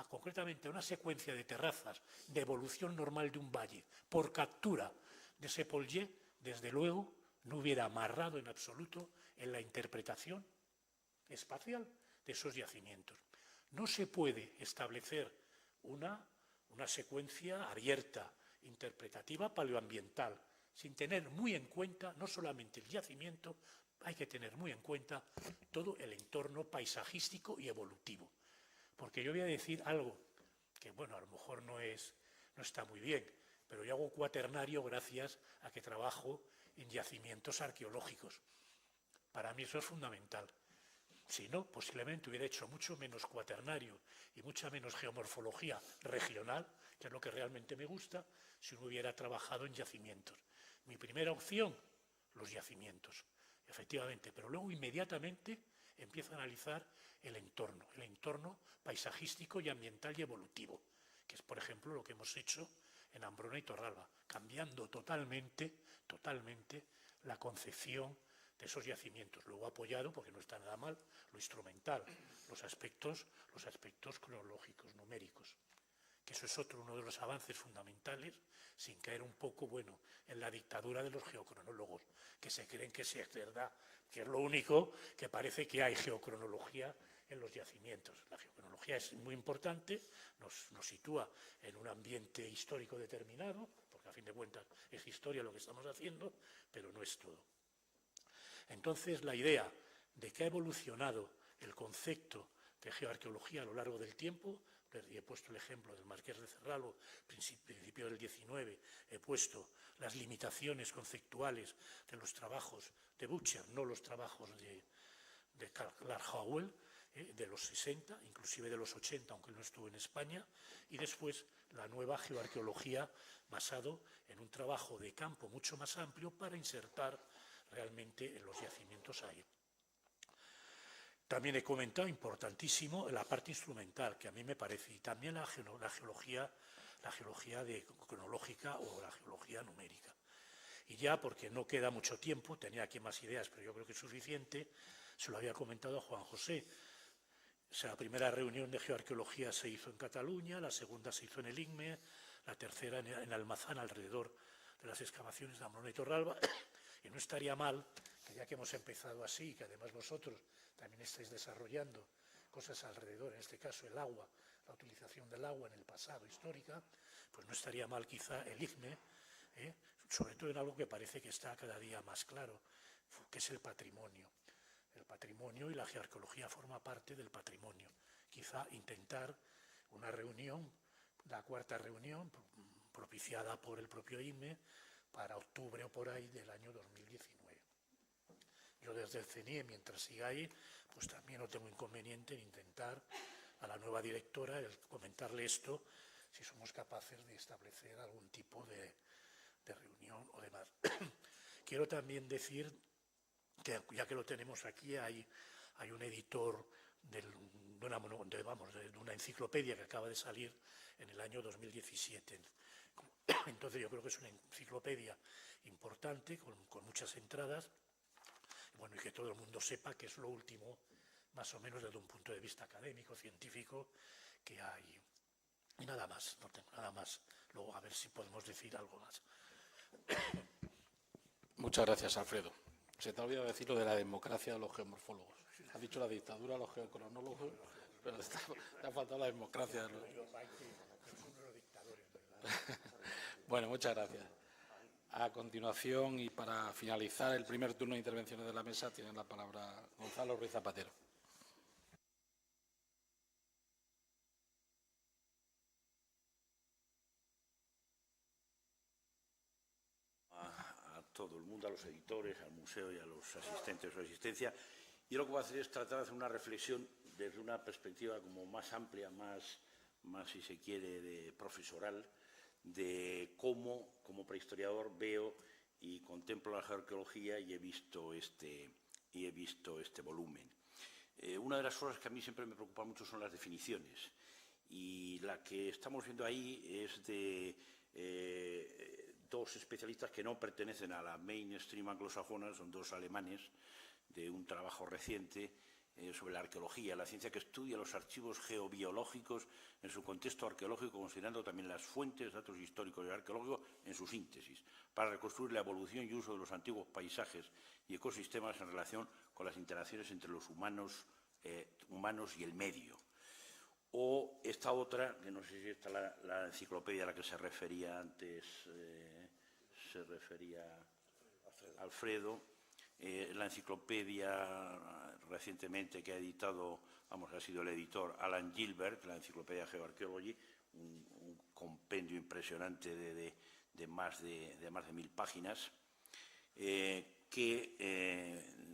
concretamente a una secuencia de terrazas de evolución normal de un valle por captura de ese polye, desde luego no hubiera amarrado en absoluto en la interpretación espacial de esos yacimientos. No se puede establecer una secuencia abierta, interpretativa, paleoambiental, sin tener muy en cuenta no solamente el yacimiento, hay que tener muy en cuenta todo el entorno paisajístico y evolutivo. Porque yo voy a decir algo que, bueno, a lo mejor no está muy bien, pero yo hago cuaternario gracias a que trabajo en yacimientos arqueológicos. Para mí eso es fundamental. Si no, posiblemente hubiera hecho mucho menos cuaternario y mucha menos geomorfología regional, que es lo que realmente me gusta, si no hubiera trabajado en yacimientos. Mi primera opción, los yacimientos, efectivamente, pero luego inmediatamente empiezo a analizar el entorno paisajístico y ambiental y evolutivo, que es, por ejemplo, lo que hemos hecho en Ambrona y Torralba, cambiando totalmente la concepción de esos yacimientos, luego apoyado, porque no está nada mal, lo instrumental, los aspectos cronológicos, numéricos, que eso es uno de los avances fundamentales, sin caer un poco, en la dictadura de los geocronólogos, que se creen que es verdad, que es lo único que parece que hay geocronología en los yacimientos. La geocronología es muy importante, nos sitúa en un ambiente histórico determinado, porque a fin de cuentas es historia lo que estamos haciendo, pero no es todo. Entonces, la idea de que ha evolucionado el concepto de geoarqueología a lo largo del tiempo, y he puesto el ejemplo del Marqués de Cerralbo, principio del 19, he puesto las limitaciones conceptuales de los trabajos de Butcher, no los trabajos de Clark Howell, de los 60, inclusive de los 80, aunque no estuvo en España, y después la nueva geoarqueología basado en un trabajo de campo mucho más amplio para insertar realmente en los yacimientos ahí. También he comentado, importantísimo, la parte instrumental, que a mí me parece, y también la geología cronológica o la geología numérica. Y ya, porque no queda mucho tiempo, tenía aquí más ideas, pero yo creo que es suficiente, se lo había comentado a Juan José. O sea, la primera reunión de geoarqueología se hizo en Cataluña, la segunda se hizo en el INME, la tercera en Almazán, alrededor de las excavaciones de Ambrona y Torralba. Y no estaría mal, que ya que hemos empezado así, que además vosotros también estáis desarrollando cosas alrededor, en este caso el agua, la utilización del agua en el pasado histórica, pues no estaría mal quizá el ICME, sobre todo en algo que parece que está cada día más claro, que es el patrimonio. El patrimonio y la geoarqueología forma parte del patrimonio. Quizá intentar una reunión, la cuarta reunión, propiciada por el propio INME para octubre o por ahí del año 2019. Yo desde el CNIE, mientras siga ahí, pues también no tengo inconveniente en intentar a la nueva directora el comentarle esto, si somos capaces de establecer algún tipo de reunión o demás. Quiero también decir que, ya que lo tenemos aquí, hay un editor de una enciclopedia que acaba de salir en el año 2017. Entonces yo creo que es una enciclopedia importante, con muchas entradas, bueno, y que todo el mundo sepa que es lo último, más o menos desde un punto de vista académico, científico, que hay. Y nada más, no tengo nada más. Luego a ver si podemos decir algo más. Muchas gracias, Alfredo. Se te ha olvidado decir lo de la democracia de los geomorfólogos. Has dicho la dictadura de los geocronólogos, pero te ha faltado la democracia. Bueno, muchas gracias. A continuación, y para finalizar el primer turno de intervenciones de la mesa, tiene la palabra Gonzalo Ruiz Zapatero. A todo el mundo, a los editores, al museo y a los asistentes de su asistencia. Yo lo que voy a hacer es tratar de hacer una reflexión desde una perspectiva como más amplia, más si se quiere, de profesoral, de cómo, como prehistoriador, veo y contemplo la geoarqueología y he visto este volumen. Una de las cosas que a mí siempre me preocupa mucho son las definiciones, y la que estamos viendo ahí es de dos especialistas que no pertenecen a la mainstream anglosajona, son dos alemanes de un trabajo reciente sobre la arqueología, la ciencia que estudia los archivos geobiológicos en su contexto arqueológico, considerando también las fuentes, datos históricos y arqueológicos en su síntesis, para reconstruir la evolución y uso de los antiguos paisajes y ecosistemas en relación con las interacciones entre los humanos y el medio. O esta otra, que no sé si esta la enciclopedia a la que se refería antes, se refería Alfredo, la enciclopedia recientemente que ha editado, ha sido el editor Alan Gilbert, la enciclopedia Geoarchaeology, un compendio impresionante de más de 1000 páginas, que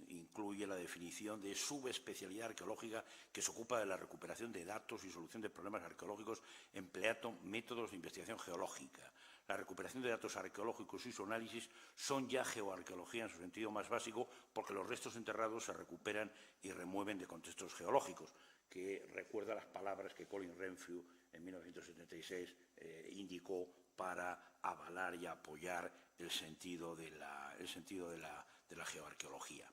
incluye la definición de subespecialidad arqueológica que se ocupa de la recuperación de datos y solución de problemas arqueológicos empleando métodos de investigación geológica. La recuperación de datos arqueológicos y su análisis son ya geoarqueología en su sentido más básico, porque los restos enterrados se recuperan y remueven de contextos geológicos, que recuerda las palabras que Colin Renfrew en 1976 indicó para avalar y apoyar el sentido de la geoarqueología.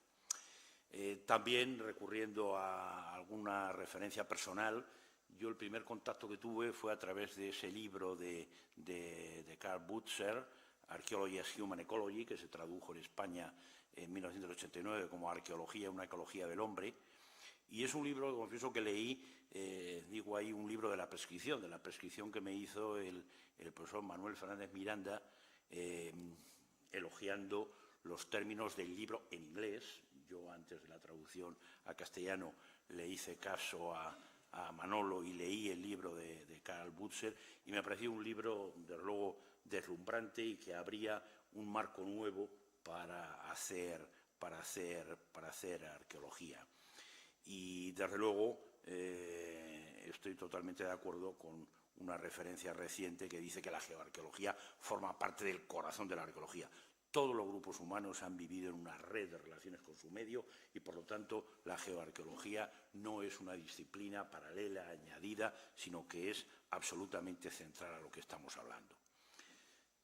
También, recurriendo a alguna referencia personal, yo el primer contacto que tuve fue a través de ese libro de Karl Butzer, Archaeology as Human Ecology, que se tradujo en España en 1989 como Arqueología, una ecología del hombre. Y es un libro, confieso, que leí, digo ahí, un libro de la prescripción que me hizo el profesor Manuel Fernández Miranda, elogiando los términos del libro en inglés. Yo, antes de la traducción a castellano, le hice caso a Manolo y leí el libro de Karl Butzer, y me pareció un libro, desde luego, deslumbrante y que abría un marco nuevo para hacer arqueología. Y, desde luego, estoy totalmente de acuerdo con una referencia reciente que dice que la geoarqueología forma parte del corazón de la arqueología. Todos los grupos humanos han vivido en una red de relaciones con su medio y, por lo tanto, la geoarqueología no es una disciplina paralela, añadida, sino que es absolutamente central a lo que estamos hablando.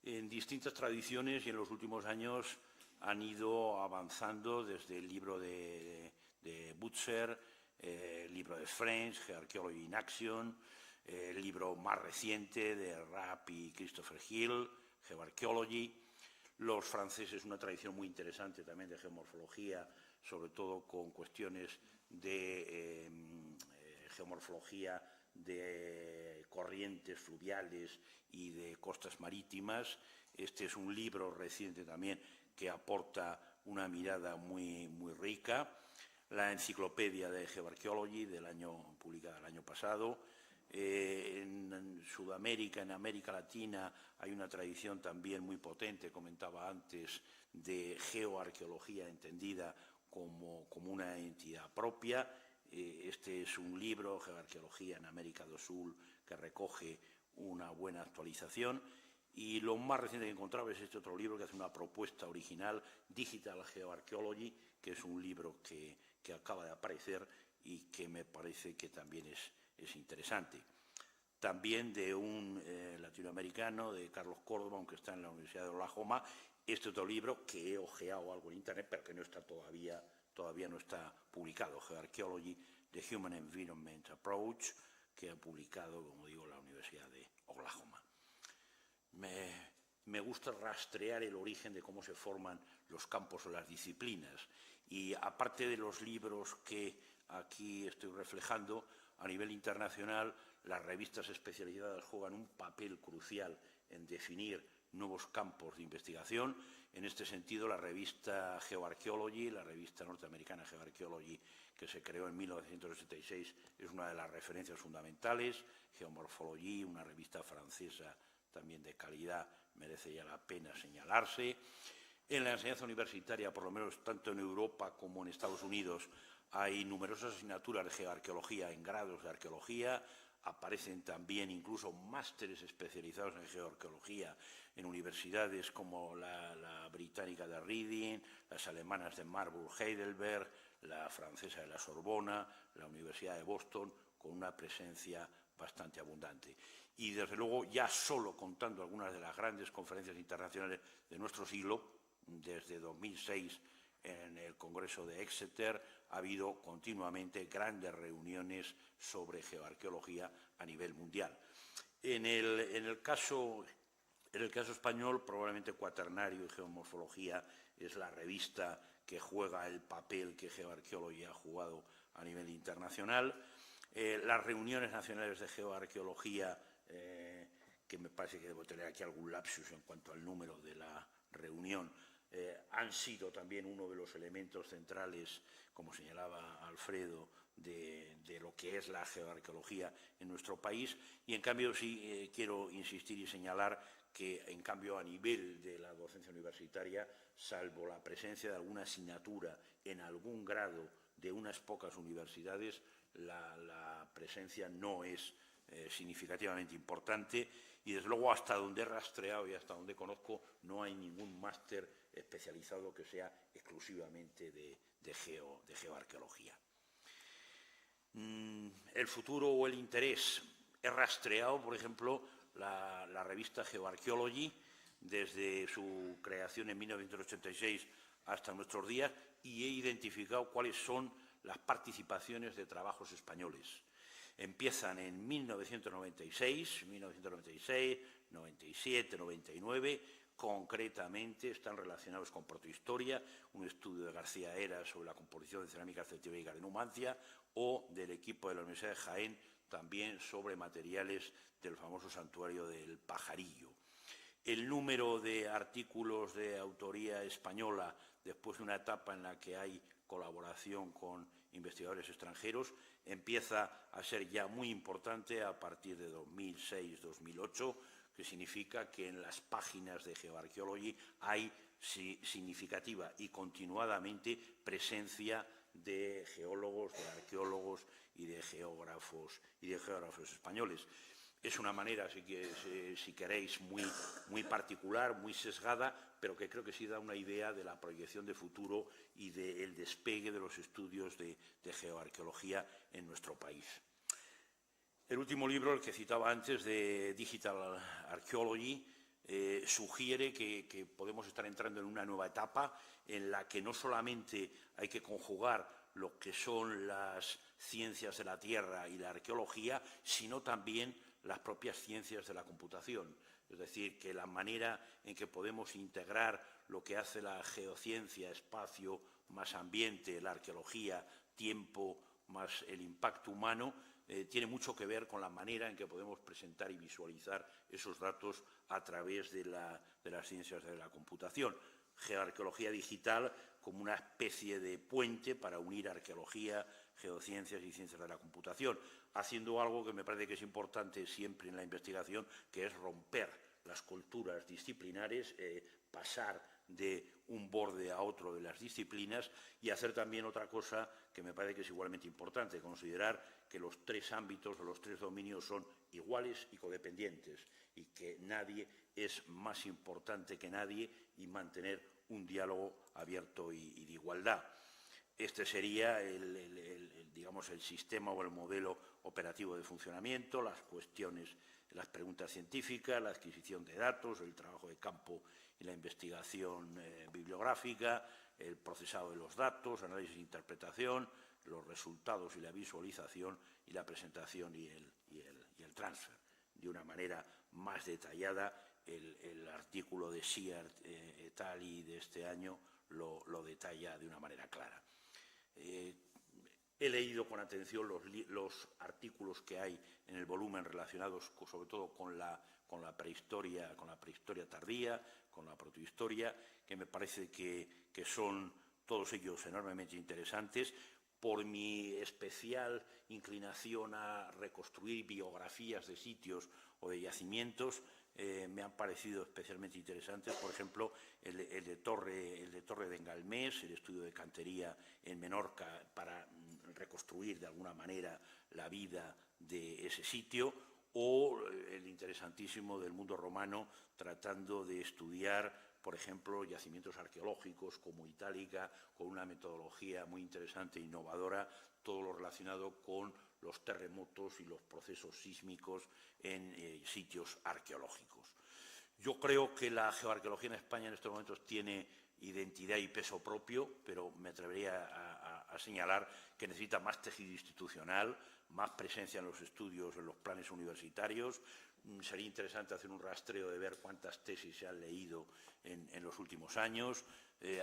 En distintas tradiciones y en los últimos años han ido avanzando desde el libro de Butzer, el libro de French, Geoarchaeology in Action, el libro más reciente de Rapp y Christopher Hill, Geoarchaeology. Los franceses, una tradición muy interesante también de geomorfología, sobre todo con cuestiones de geomorfología de corrientes fluviales y de costas marítimas. Este es un libro reciente también que aporta una mirada muy rica. La enciclopedia de Geoarchaeology publicada el año pasado, En Sudamérica, en América Latina, hay una tradición también muy potente, comentaba antes, de geoarqueología entendida como una entidad propia. Este es un libro, Geoarqueología en América do Sul, que recoge una buena actualización. Y lo más reciente que he encontrado es este otro libro que hace una propuesta original, Digital Geoarchaeology, que es un libro que acaba de aparecer y que me parece que también es interesante. También de un latinoamericano, de Carlos Córdoba, aunque está en la Universidad de Oklahoma, este otro libro que he ojeado algo en Internet, pero que no está todavía no está publicado, Geoarchaeology, The Human Environment Approach, que ha publicado, como digo, la Universidad de Oklahoma. Me gusta rastrear el origen de cómo se forman los campos o las disciplinas. Y aparte de los libros que aquí estoy reflejando, a nivel internacional, las revistas especializadas juegan un papel crucial en definir nuevos campos de investigación. En este sentido, la revista Geoarchaeology, la revista norteamericana Geoarchaeology, que se creó en 1986, es una de las referencias fundamentales. Geomorphology, una revista francesa también de calidad, merece ya la pena señalarse. En la enseñanza universitaria, por lo menos tanto en Europa como en Estados Unidos, hay numerosas asignaturas de geoarqueología en grados de arqueología. Aparecen también incluso másteres especializados en geoarqueología en universidades como la británica de Reading, las alemanas de Marburg, Heidelberg, la francesa de la Sorbona, la Universidad de Boston, con una presencia bastante abundante. Y, desde luego, ya solo contando algunas de las grandes conferencias internacionales de nuestro siglo, desde 2006 en el Congreso de Exeter, ha habido continuamente grandes reuniones sobre geoarqueología a nivel mundial. En el caso español, probablemente Cuaternario y Geomorfología es la revista que juega el papel que Geoarqueología ha jugado a nivel internacional. Las reuniones nacionales de geoarqueología, que me parece que debo tener aquí algún lapsus en cuanto al número de la reunión, han sido también uno de los elementos centrales, como señalaba Alfredo, de lo que es la geoarqueología en nuestro país. Y, en cambio, sí quiero insistir y señalar que, en cambio, a nivel de la docencia universitaria, salvo la presencia de alguna asignatura en algún grado de unas pocas universidades, la presencia no es significativamente importante, y, desde luego, hasta donde he rastreado y hasta donde conozco, no hay ningún máster especializado que sea exclusivamente de geoarqueología. El futuro o el interés. He rastreado, por ejemplo, la revista Geoarchaeology desde su creación en 1986 hasta nuestros días, y he identificado cuáles son las participaciones de trabajos españoles. Empiezan en 1996, 97, 99, concretamente están relacionados con protohistoria, un estudio de García Heras sobre la composición de cerámica celtibérica de Numancia, o del equipo de la Universidad de Jaén, también sobre materiales del famoso santuario del Pajarillo. El número de artículos de autoría española, después de una etapa en la que hay colaboración con investigadores extranjeros, empieza a ser ya muy importante a partir de 2006-2008, que significa que en las páginas de Geoarchaeology hay significativa y continuadamente presencia de geólogos, de arqueólogos y de geógrafos españoles. Es una manera, si queréis, muy particular, muy sesgada, pero que creo que sí da una idea de la proyección de futuro y del despegue de los estudios de geoarqueología en nuestro país. El último libro, el que citaba antes, de Digital Archaeology, sugiere que podemos estar entrando en una nueva etapa en la que no solamente hay que conjugar lo que son las ciencias de la Tierra y la arqueología, sino también las propias ciencias de la computación. Es decir, que la manera en que podemos integrar lo que hace la geociencia, espacio más ambiente, la arqueología, tiempo más el impacto humano, tiene mucho que ver con la manera en que podemos presentar y visualizar esos datos a través de las ciencias de la computación. Geoarqueología digital como una especie de puente para unir arqueología, geociencias y ciencias de la computación, haciendo algo que me parece que es importante siempre en la investigación, que es romper las culturas disciplinares, pasar de un borde a otro de las disciplinas y hacer también otra cosa que me parece que es igualmente importante, considerar que los tres ámbitos o los tres dominios son iguales y codependientes y que nadie es más importante que nadie y mantener un diálogo abierto y de igualdad. Este sería digamos, el sistema o el modelo operativo de funcionamiento, las cuestiones, las preguntas científicas, la adquisición de datos, el trabajo de campo y la investigación bibliográfica, el procesado de los datos, análisis e interpretación, los resultados y la visualización y la presentación y el transfer. De una manera más detallada, el artículo de Siard et al. De este año lo detalla de una manera clara. He leído con atención los artículos que hay en el volumen relacionados sobre todo con la prehistoria tardía, con la protohistoria, que me parece que son todos ellos enormemente interesantes. Por mi especial inclinación a reconstruir biografías de sitios o de yacimientos, me han parecido especialmente interesantes, por ejemplo, el de Torre de Engalmés, el estudio de cantería en Menorca para reconstruir de alguna manera la vida de ese sitio, o el interesantísimo del mundo romano tratando de estudiar, por ejemplo, yacimientos arqueológicos como Itálica, con una metodología muy interesante e innovadora, todo lo relacionado con los terremotos y los procesos sísmicos en sitios arqueológicos. Yo creo que la geoarqueología en España en estos momentos tiene identidad y peso propio, pero me atrevería a señalar que necesita más tejido institucional, más presencia en los estudios, en los planes universitarios. Sería interesante hacer un rastreo de ver cuántas tesis se han leído en los últimos años,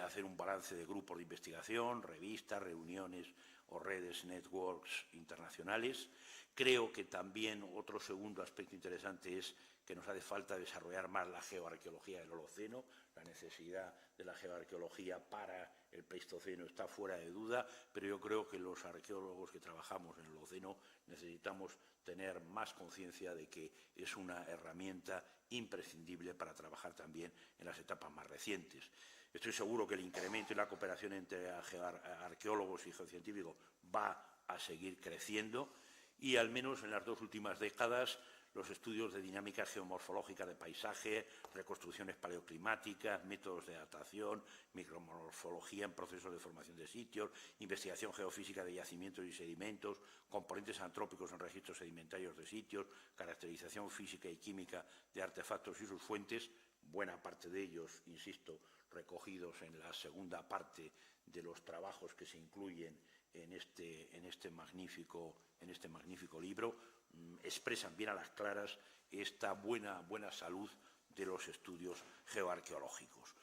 hacer un balance de grupos de investigación, revistas, reuniones o redes, networks internacionales. Creo que también otro segundo aspecto interesante es que nos hace falta desarrollar más la geoarqueología del Holoceno. La necesidad de la geoarqueología para el Pleistoceno está fuera de duda, pero yo creo que los arqueólogos que trabajamos en el Holoceno necesitamos tener más conciencia de que es una herramienta imprescindible para trabajar también en las etapas más recientes. Estoy seguro que el incremento y la cooperación entre arqueólogos y geocientíficos va a seguir creciendo y, al menos en las dos últimas décadas, los estudios de dinámica geomorfológica de paisaje, reconstrucciones paleoclimáticas, métodos de datación, micromorfología en procesos de formación de sitios, investigación geofísica de yacimientos y sedimentos, componentes antrópicos en registros sedimentarios de sitios, caracterización física y química de artefactos y sus fuentes, buena parte de ellos, insisto, recogidos en la segunda parte de los trabajos que se incluyen en este magnífico libro, expresan bien a las claras esta buena salud de los estudios geoarqueológicos.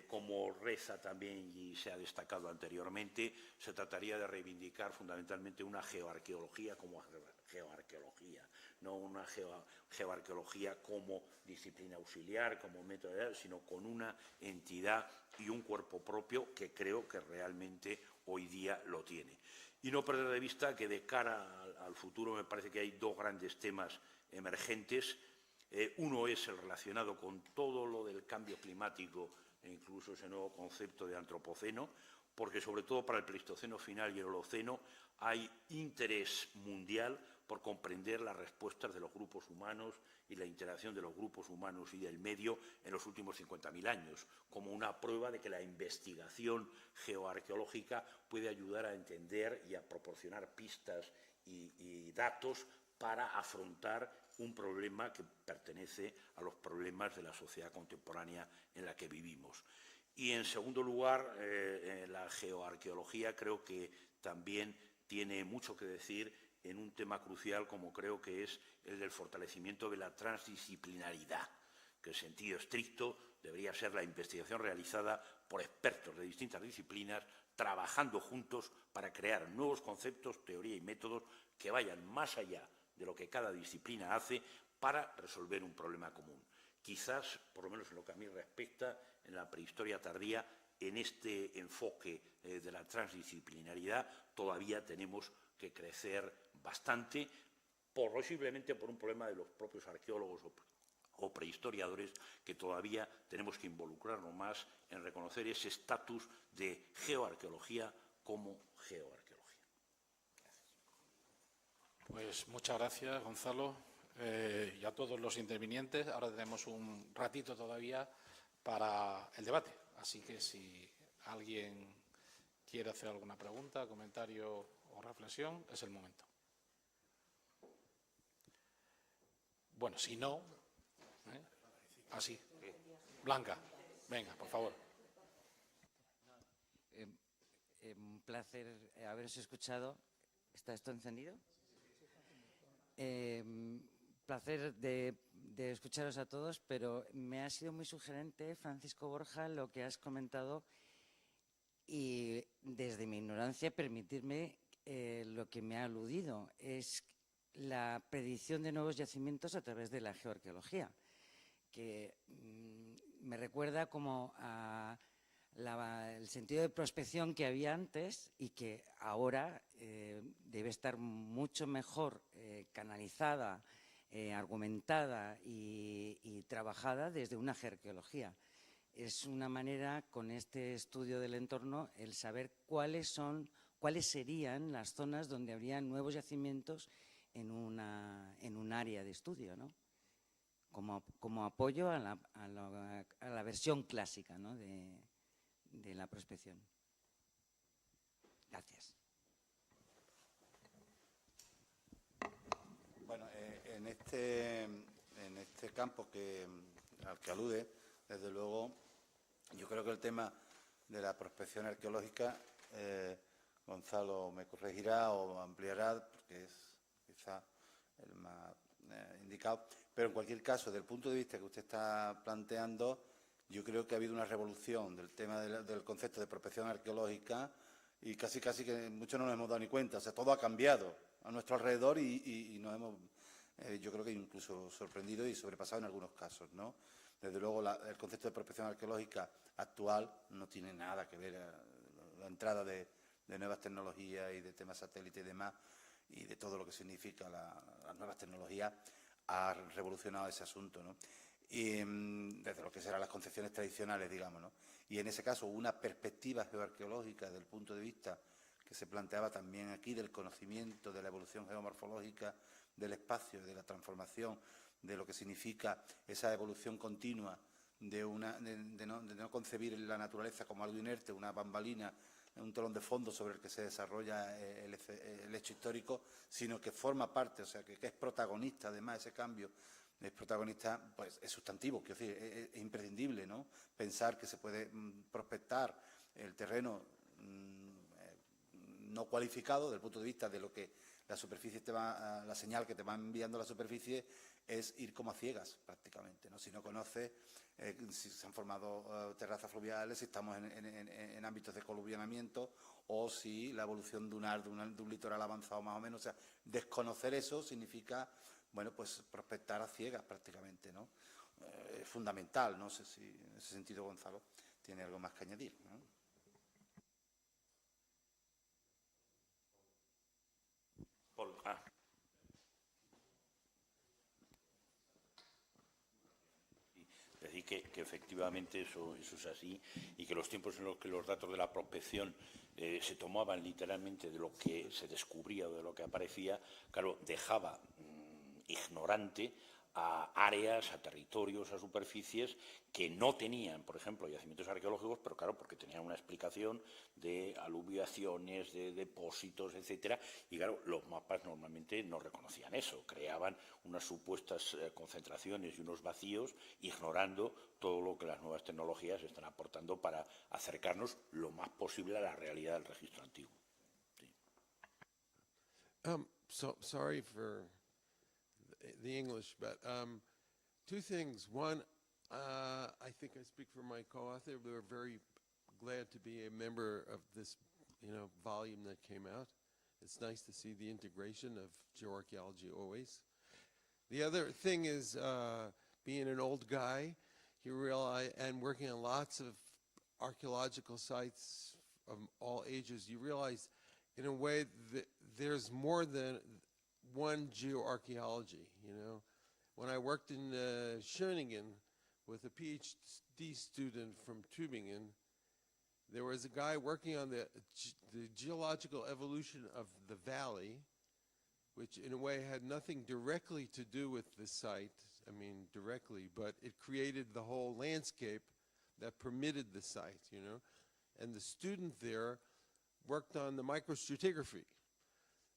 Como reza también y se ha destacado anteriormente, se trataría de reivindicar fundamentalmente una geoarqueología como geoarqueología, no una geoarqueología como disciplina auxiliar, como método, sino con una entidad y un cuerpo propio que creo que realmente hoy día lo tiene. Y no perder de vista que de cara al futuro me parece que hay dos grandes temas emergentes. Uno es el relacionado con todo lo del cambio climático e incluso ese nuevo concepto de antropoceno, porque sobre todo para el Pleistoceno final y el Holoceno hay interés mundial por comprender las respuestas de los grupos humanos y la interacción de los grupos humanos y del medio en los últimos 50.000 años, como una prueba de que la investigación geoarqueológica puede ayudar a entender y a proporcionar pistas y datos para afrontar un problema que pertenece a los problemas de la sociedad contemporánea en la que vivimos. Y, en segundo lugar, la geoarqueología creo que también tiene mucho que decir en un tema crucial como creo que es el del fortalecimiento de la transdisciplinaridad, que en sentido estricto debería ser la investigación realizada por expertos de distintas disciplinas trabajando juntos para crear nuevos conceptos, teoría y métodos que vayan más allá de lo que cada disciplina hace para resolver un problema común. Quizás, por lo menos en lo que a mí respecta, en la prehistoria tardía, en este enfoque de la transdisciplinaridad todavía tenemos que crecer bastante, posiblemente por un problema de los propios arqueólogos o prehistoriadores, que todavía tenemos que involucrarnos más en reconocer ese estatus de geoarqueología como geoarqueología. Pues muchas gracias, Gonzalo, y a todos los intervinientes. Ahora tenemos un ratito todavía para el debate, así que si alguien quiere hacer alguna pregunta, comentario o reflexión, es el momento. Bueno, si no, así. Blanca, venga, por favor. Un placer haberos escuchado. ¿Está esto encendido? Placer de escucharos a todos, pero me ha sido muy sugerente, Francisco Borja, lo que has comentado, y desde mi ignorancia permitirme lo que me ha aludido, es la predicción de nuevos yacimientos a través de la geoarqueología, que me recuerda como a el sentido de prospección que había antes y que ahora debe estar mucho mejor canalizada, argumentada y trabajada desde una geoarqueología. Es una manera, con este estudio del entorno, el saber cuáles serían las zonas donde habría nuevos yacimientos en un área de estudio, ¿no? Como apoyo a la versión clásica, ¿no?, de la prospección. Gracias. Bueno, en este campo al que alude, desde luego, yo creo que el tema de la prospección arqueológica, Gonzalo me corregirá o ampliará, porque es quizá el más indicado, pero en cualquier caso, desde el punto de vista que usted está planteando, yo creo que ha habido una revolución del tema del concepto de prospección arqueológica y casi que muchos no nos hemos dado ni cuenta. O sea, todo ha cambiado a nuestro alrededor y nos hemos, yo creo que incluso sorprendido y sobrepasado en algunos casos, ¿no? Desde luego, el concepto de prospección arqueológica actual no tiene nada que ver la entrada de nuevas tecnologías y de temas satélite y demás, y de todo lo que significa las nuevas tecnologías, ha revolucionado ese asunto, ¿no? Y desde lo que serán las concepciones tradicionales, digamos, ¿no? Y en ese caso una perspectiva geoarqueológica desde el punto de vista que se planteaba también aquí del conocimiento, de la evolución geomorfológica del espacio, de la transformación, de lo que significa esa evolución continua de no concebir la naturaleza como algo inerte, una bambalina, un telón de fondo sobre el que se desarrolla el hecho histórico, sino que forma parte, o sea, que es protagonista, además, ese cambio es protagonista, pues es sustantivo, quiero decir, es imprescindible, ¿no? Pensar que se puede prospectar el terreno no cualificado desde el punto de vista de lo que la superficie la señal que te va enviando la superficie es ir como a ciegas prácticamente, ¿no? Si no conoces, si se han formado terrazas fluviales, si estamos en ámbitos de coluvianamiento o si la evolución dunar de un litoral avanzado más o menos. O sea, desconocer eso significa, bueno, pues prospectar a ciegas prácticamente, ¿no? Es fundamental. No sé si en ese sentido Gonzalo tiene algo más que añadir, ¿no? Decir que efectivamente eso es así y que los tiempos en los que los datos de la prospección se tomaban literalmente de lo que se descubría o de lo que aparecía, claro, dejaba ignorante a áreas, a territorios, a superficies que no tenían, por ejemplo, yacimientos arqueológicos, pero claro, porque tenían una explicación de aluviaciones, de depósitos, etcétera, y claro, los mapas normalmente no reconocían eso, creaban unas supuestas concentraciones y unos vacíos, ignorando todo lo que las nuevas tecnologías están aportando para acercarnos lo más posible a la realidad del registro antiguo. Sí. Sorry for the English, but two things. One, I think I speak for my co-author. We're very glad to be a member of this, volume that came out. It's nice to see the integration of geoarchaeology always. The other thing is, being an old guy, you realize, and working on lots of archaeological sites of all ages, you realize, in a way, that there's more than one geoarchaeology, you know. When I worked in Schöningen with a PhD student from Tübingen, there was a guy working on the geological evolution of the valley, which in a way had nothing directly to do with the site, I mean directly, but it created the whole landscape that permitted the site, you know. And the student there worked on the microstratigraphy.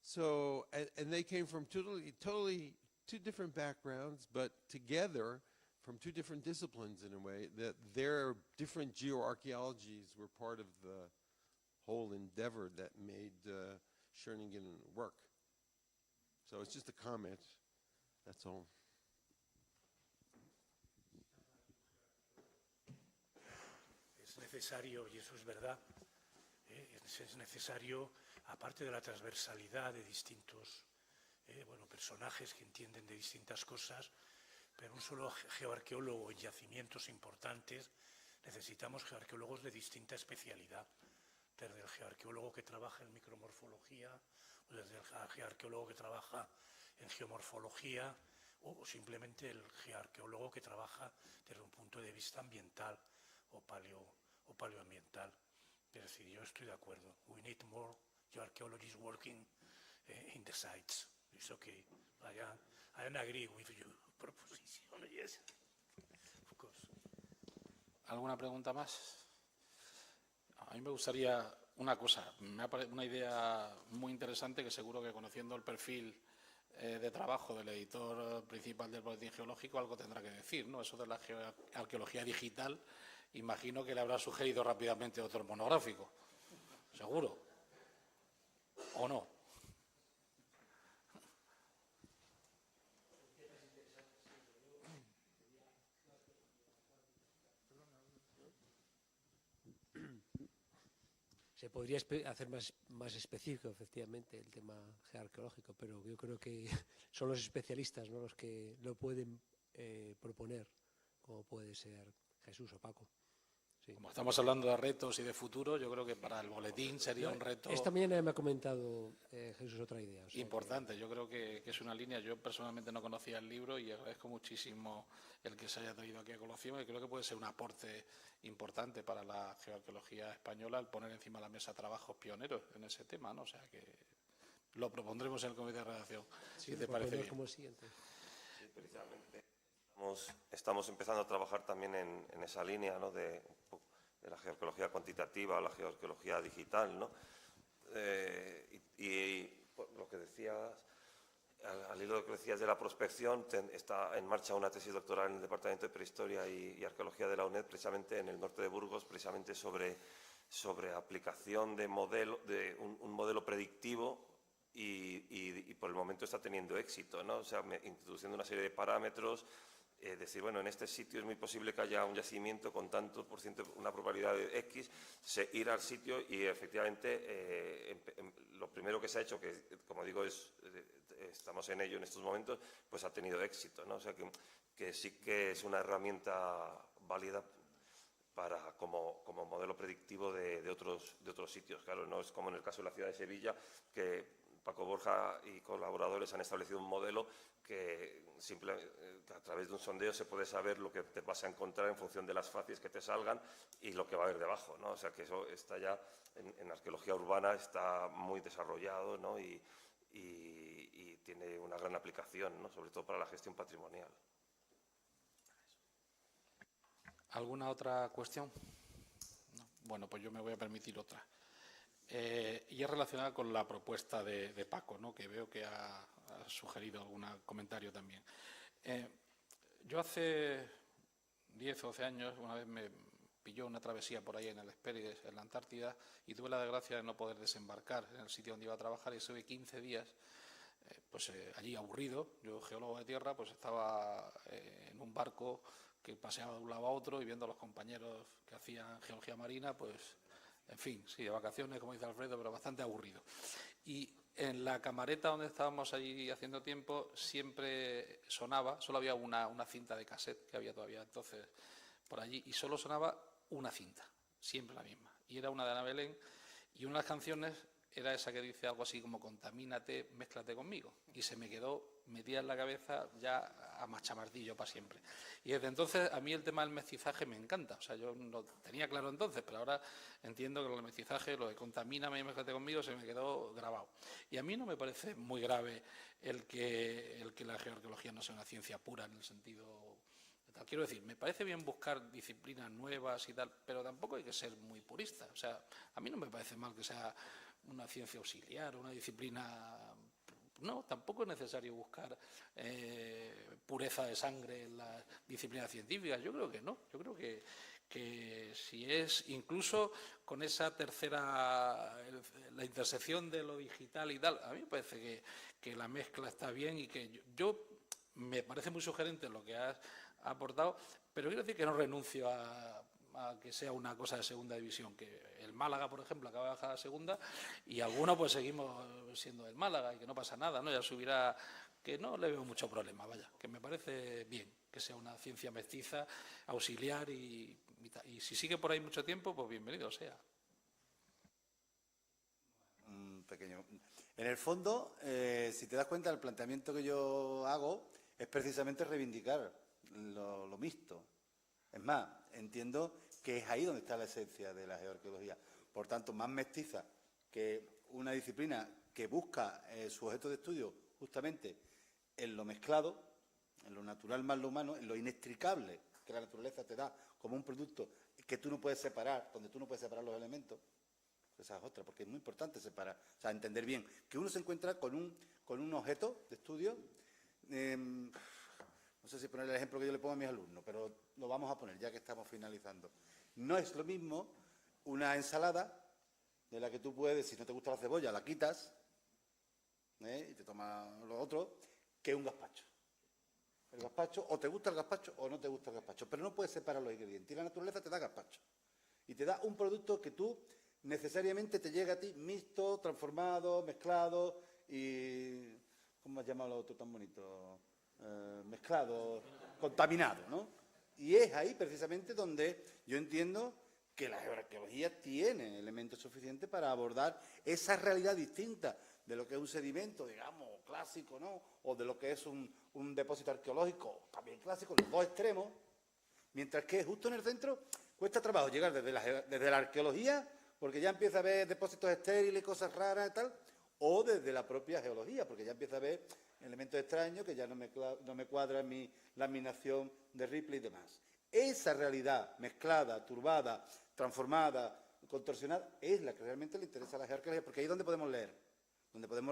So, and they came from totally two different backgrounds, but together from two different disciplines in a way, that their different geoarchaeologies were part of the whole endeavor that made Schöningen work. So it's just a comment, that's all. Es necesario, y eso es verdad, es necesario, aparte de la transversalidad de distintos personajes que entienden de distintas cosas, pero un solo geoarqueólogo en yacimientos importantes, necesitamos geoarqueólogos de distinta especialidad, desde el geoarqueólogo que trabaja en micromorfología, o desde el geoarqueólogo que trabaja en geomorfología, o simplemente el geoarqueólogo que trabaja desde un punto de vista ambiental o paleoambiental. Es decir, yo estoy de acuerdo. We need more geoarchaeologists working in the sites. It's okay. I agree with you. Proposition, yes. Of course. ¿Alguna pregunta más? A mí me gustaría una cosa, una idea muy interesante que seguro que conociendo el perfil de trabajo del editor principal del Boletín Geológico algo tendrá que decir, ¿no? Eso de la geoarqueología digital, imagino que le habrá sugerido rápidamente otro monográfico, seguro, ¿o no? Se podría hacer más específico, efectivamente, el tema geoarqueológico, pero yo creo que son los especialistas, ¿no?, los que lo pueden proponer, como puede ser Jesús o Paco. Sí. Como estamos hablando de retos y de futuro, yo creo que para el boletín sería un reto... Esta mañana me ha comentado Jesús otra idea. O sea, importante, yo creo que es una línea. Yo personalmente no conocía el libro y agradezco muchísimo el que se haya traído aquí a colación y creo que puede ser un aporte importante para la geoarqueología española el poner encima de la mesa trabajos pioneros en ese tema, ¿no? O sea que lo propondremos en el comité de redacción, sí, si te parece bien. Como siguiente. Sí, precisamente estamos empezando a trabajar también en esa línea, ¿no?, de la geoarqueología cuantitativa o la geoarqueología digital, ¿no? Y lo que decías, al hilo de lo que decías de la prospección, está en marcha una tesis doctoral en el Departamento de Prehistoria y Arqueología de la UNED, precisamente en el norte de Burgos, precisamente sobre aplicación de un modelo predictivo y por el momento está teniendo éxito, ¿no? O sea, introduciendo una serie de parámetros. Decir, bueno, en este sitio es muy posible que haya un yacimiento con tanto por ciento, una probabilidad de X, ir al sitio y efectivamente lo primero que se ha hecho, que como digo, estamos en ello en estos momentos, pues ha tenido éxito, ¿no? O sea que sí que es una herramienta válida como modelo predictivo de otros sitios. Claro, no es como en el caso de la ciudad de Sevilla, que Paco Borja y colaboradores han establecido un modelo que a través de un sondeo se puede saber lo que te vas a encontrar en función de las facies que te salgan y lo que va a haber debajo, ¿no? O sea que eso está ya en arqueología urbana, está muy desarrollado, ¿no? Y tiene una gran aplicación, ¿no?, sobre todo para la gestión patrimonial. ¿Alguna otra cuestión? No. Bueno, pues yo me voy a permitir otra. Y es relacionada con la propuesta de Paco, ¿no?, que veo que ha sugerido algún comentario también. Yo hace 10 o 12 años, una vez me pilló una travesía por ahí en el Hespérides, en la Antártida, y tuve la desgracia de no poder desembarcar en el sitio donde iba a trabajar y estuve 15 días allí aburrido. Yo, geólogo de tierra, pues estaba en un barco que paseaba de un lado a otro y viendo a los compañeros que hacían geología marina, pues... En fin, sí, de vacaciones, como dice Alfredo, pero bastante aburrido. Y en la camareta donde estábamos allí haciendo tiempo, siempre sonaba, solo había una cinta de cassette que había todavía entonces por allí, y solo sonaba una cinta. siempre la misma. Y era una de Ana Belén, y una de las canciones era esa que dice algo así como contamínate, mézclate conmigo. Y se me quedó metida en la cabeza ya a machamardillo para siempre. Y desde entonces a mí el tema del mestizaje me encanta. O sea, yo no tenía claro entonces, pero ahora entiendo que el mestizaje, lo de contamíname y mézclate conmigo, se me quedó grabado. Y a mí no me parece muy grave el que la geoarqueología no sea una ciencia pura en el sentido... Quiero decir, me parece bien buscar disciplinas nuevas y tal, pero tampoco hay que ser muy purista. O sea, a mí no me parece mal que sea una ciencia auxiliar, una disciplina... No, tampoco es necesario buscar pureza de sangre en las disciplinas científicas. Yo creo que no. Yo creo que si es incluso con esa tercera, la intersección de lo digital y tal, a mí me parece que la mezcla está bien y que yo me parece muy sugerente lo que has aportado, pero quiero decir que no renuncio a que sea una cosa de segunda división, que el Málaga, por ejemplo, acaba de bajar a segunda y algunos pues seguimos siendo del Málaga y que no pasa nada, ¿no? Ya subirá, que no le veo mucho problema, vaya, que me parece bien que sea una ciencia mestiza, auxiliar y si sigue por ahí mucho tiempo, pues bienvenido sea. Pequeño. En el fondo, si te das cuenta, el planteamiento que yo hago es precisamente reivindicar lo mixto. Es más, entiendo que es ahí donde está la esencia de la geoarqueología. Por tanto, más mestiza que una disciplina que busca su objeto de estudio justamente en lo mezclado, en lo natural más lo humano, en lo inextricable que la naturaleza te da como un producto que tú no puedes separar, donde tú no puedes separar los elementos. Esa es otra, porque es muy importante separar, o sea, entender bien que uno se encuentra con un objeto de estudio. No sé si poner el ejemplo que yo le pongo a mis alumnos, pero lo vamos a poner ya que estamos finalizando. No es lo mismo una ensalada de la que tú puedes, si no te gusta la cebolla, la quitas y te tomas lo otro, que un gazpacho. El gazpacho, o te gusta el gazpacho o no te gusta el gazpacho, pero no puedes separar los ingredientes. Y la naturaleza te da gazpacho. Y te da un producto que tú necesariamente te llega a ti mixto, transformado, mezclado y... ¿Cómo has llamado lo otro tan bonito? Mezclado, contaminado, ¿no? Y es ahí precisamente donde yo entiendo que la geoarqueología tiene elementos suficientes para abordar esa realidad distinta de lo que es un sedimento, digamos, clásico, ¿no? O de lo que es un depósito arqueológico, también clásico, los dos extremos, mientras que justo en el centro cuesta trabajo llegar desde la arqueología, porque ya empieza a haber depósitos estériles, cosas raras y tal, o desde la propia geología, porque ya empieza a haber elementos extraños que ya no me cuadra mi laminación de Ripley y demás. Esa realidad mezclada, turbada, transformada, contorsionada, es la que realmente le interesa a la geoarqueología, porque ahí es donde podemos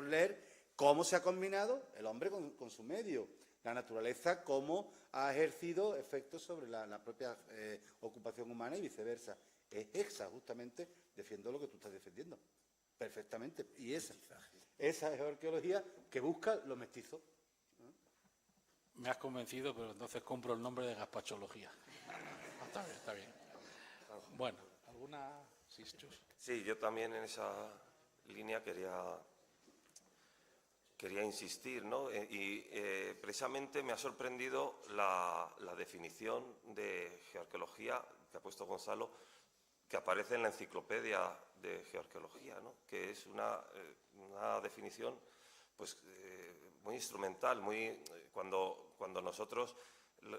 leer cómo se ha combinado el hombre con su medio, la naturaleza, cómo ha ejercido efectos sobre la propia ocupación humana y viceversa. Es esa, justamente, defiendo lo que tú estás defendiendo. Perfectamente. Y esa geoarqueología que busca lo mestizo. Me has convencido, pero entonces compro el nombre de gazpachología. Está bien, está bien. Bueno, ¿alguna? Sí, yo también en esa línea quería insistir, ¿no? Y precisamente me ha sorprendido la definición de geoarqueología que ha puesto Gonzalo, que aparece en la enciclopedia de geoarqueología, ¿no? Que es una definición pues, muy instrumental, cuando nosotros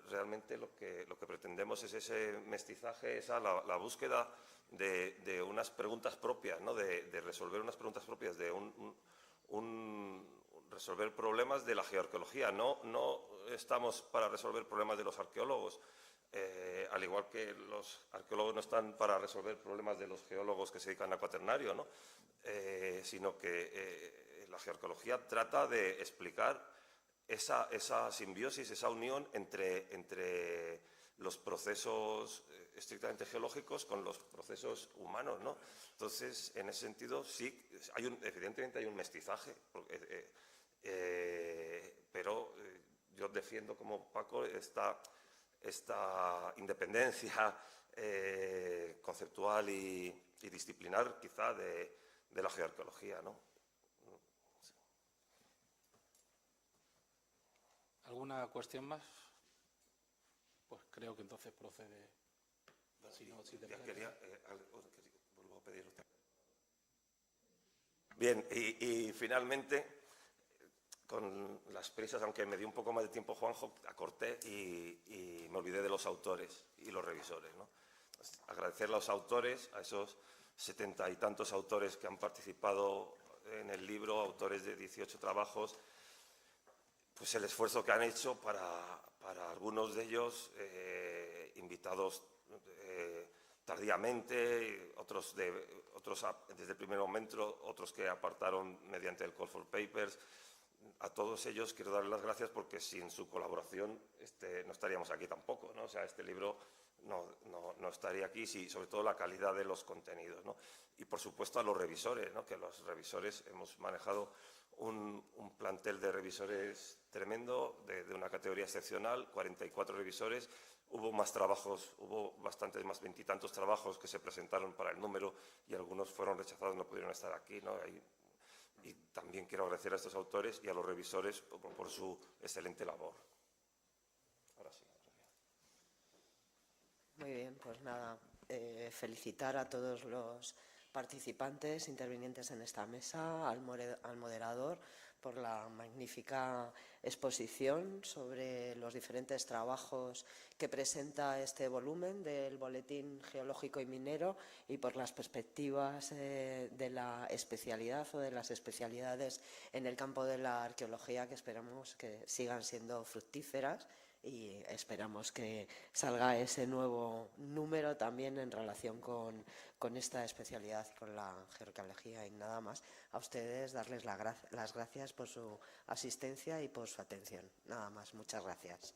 realmente lo que pretendemos es ese mestizaje, la búsqueda de unas preguntas propias, ¿no? De resolver unas preguntas propias, de resolver problemas de la geoarqueología. No estamos para resolver problemas de los arqueólogos, al igual que los arqueólogos no están para resolver problemas de los geólogos que se dedican al cuaternario, ¿no? Sino que la geoarqueología trata de explicar esa simbiosis, esa unión entre los procesos estrictamente geológicos con los procesos humanos, ¿no? Entonces, en ese sentido, sí, evidentemente hay un mestizaje, pero yo defiendo como Paco esta independencia conceptual y disciplinar, quizá, de la geoarqueología, ¿no? Sí. ¿Alguna cuestión más? Pues creo que entonces procede Ya quería, vuelvo a pedir otra. Bien, y finalmente, con las prisas, aunque me dio un poco más de tiempo Juanjo, acorté y me olvidé de los autores y los revisores, ¿no? Agradecer a los autores, a esos 70 y tantos autores que han participado en el libro, autores de 18 trabajos, pues el esfuerzo que han hecho para algunos de ellos invitados tardíamente, otros desde el primer momento, otros que apartaron mediante el Call for Papers. A todos ellos quiero darles las gracias porque sin su colaboración no estaríamos aquí tampoco, ¿no? O sea, este libro no estaría aquí, sí, sobre todo la calidad de los contenidos, ¿no? Y por supuesto a los revisores, ¿no? Que los revisores hemos manejado un plantel de revisores tremendo, de una categoría excepcional, 44 revisores. Hubo más trabajos, hubo bastantes más, 20 y tantos trabajos que se presentaron para el número y algunos fueron rechazados, no pudieron estar aquí, ¿no? Y también quiero agradecer a estos autores y a los revisores por su excelente labor. Ahora sí. Muy bien, pues nada, felicitar a todos los participantes, intervinientes en esta mesa, al moderador por la magnífica exposición sobre los diferentes trabajos que presenta este volumen del Boletín Geológico y Minero y por las perspectivas de la especialidad o de las especialidades en el campo de la arqueología que esperamos que sigan siendo fructíferas y esperamos que salga ese nuevo número también en relación con esta especialidad y con la geoarqueología. Y nada más, a ustedes darles las gracias por su asistencia y por su atención. Nada más, muchas gracias.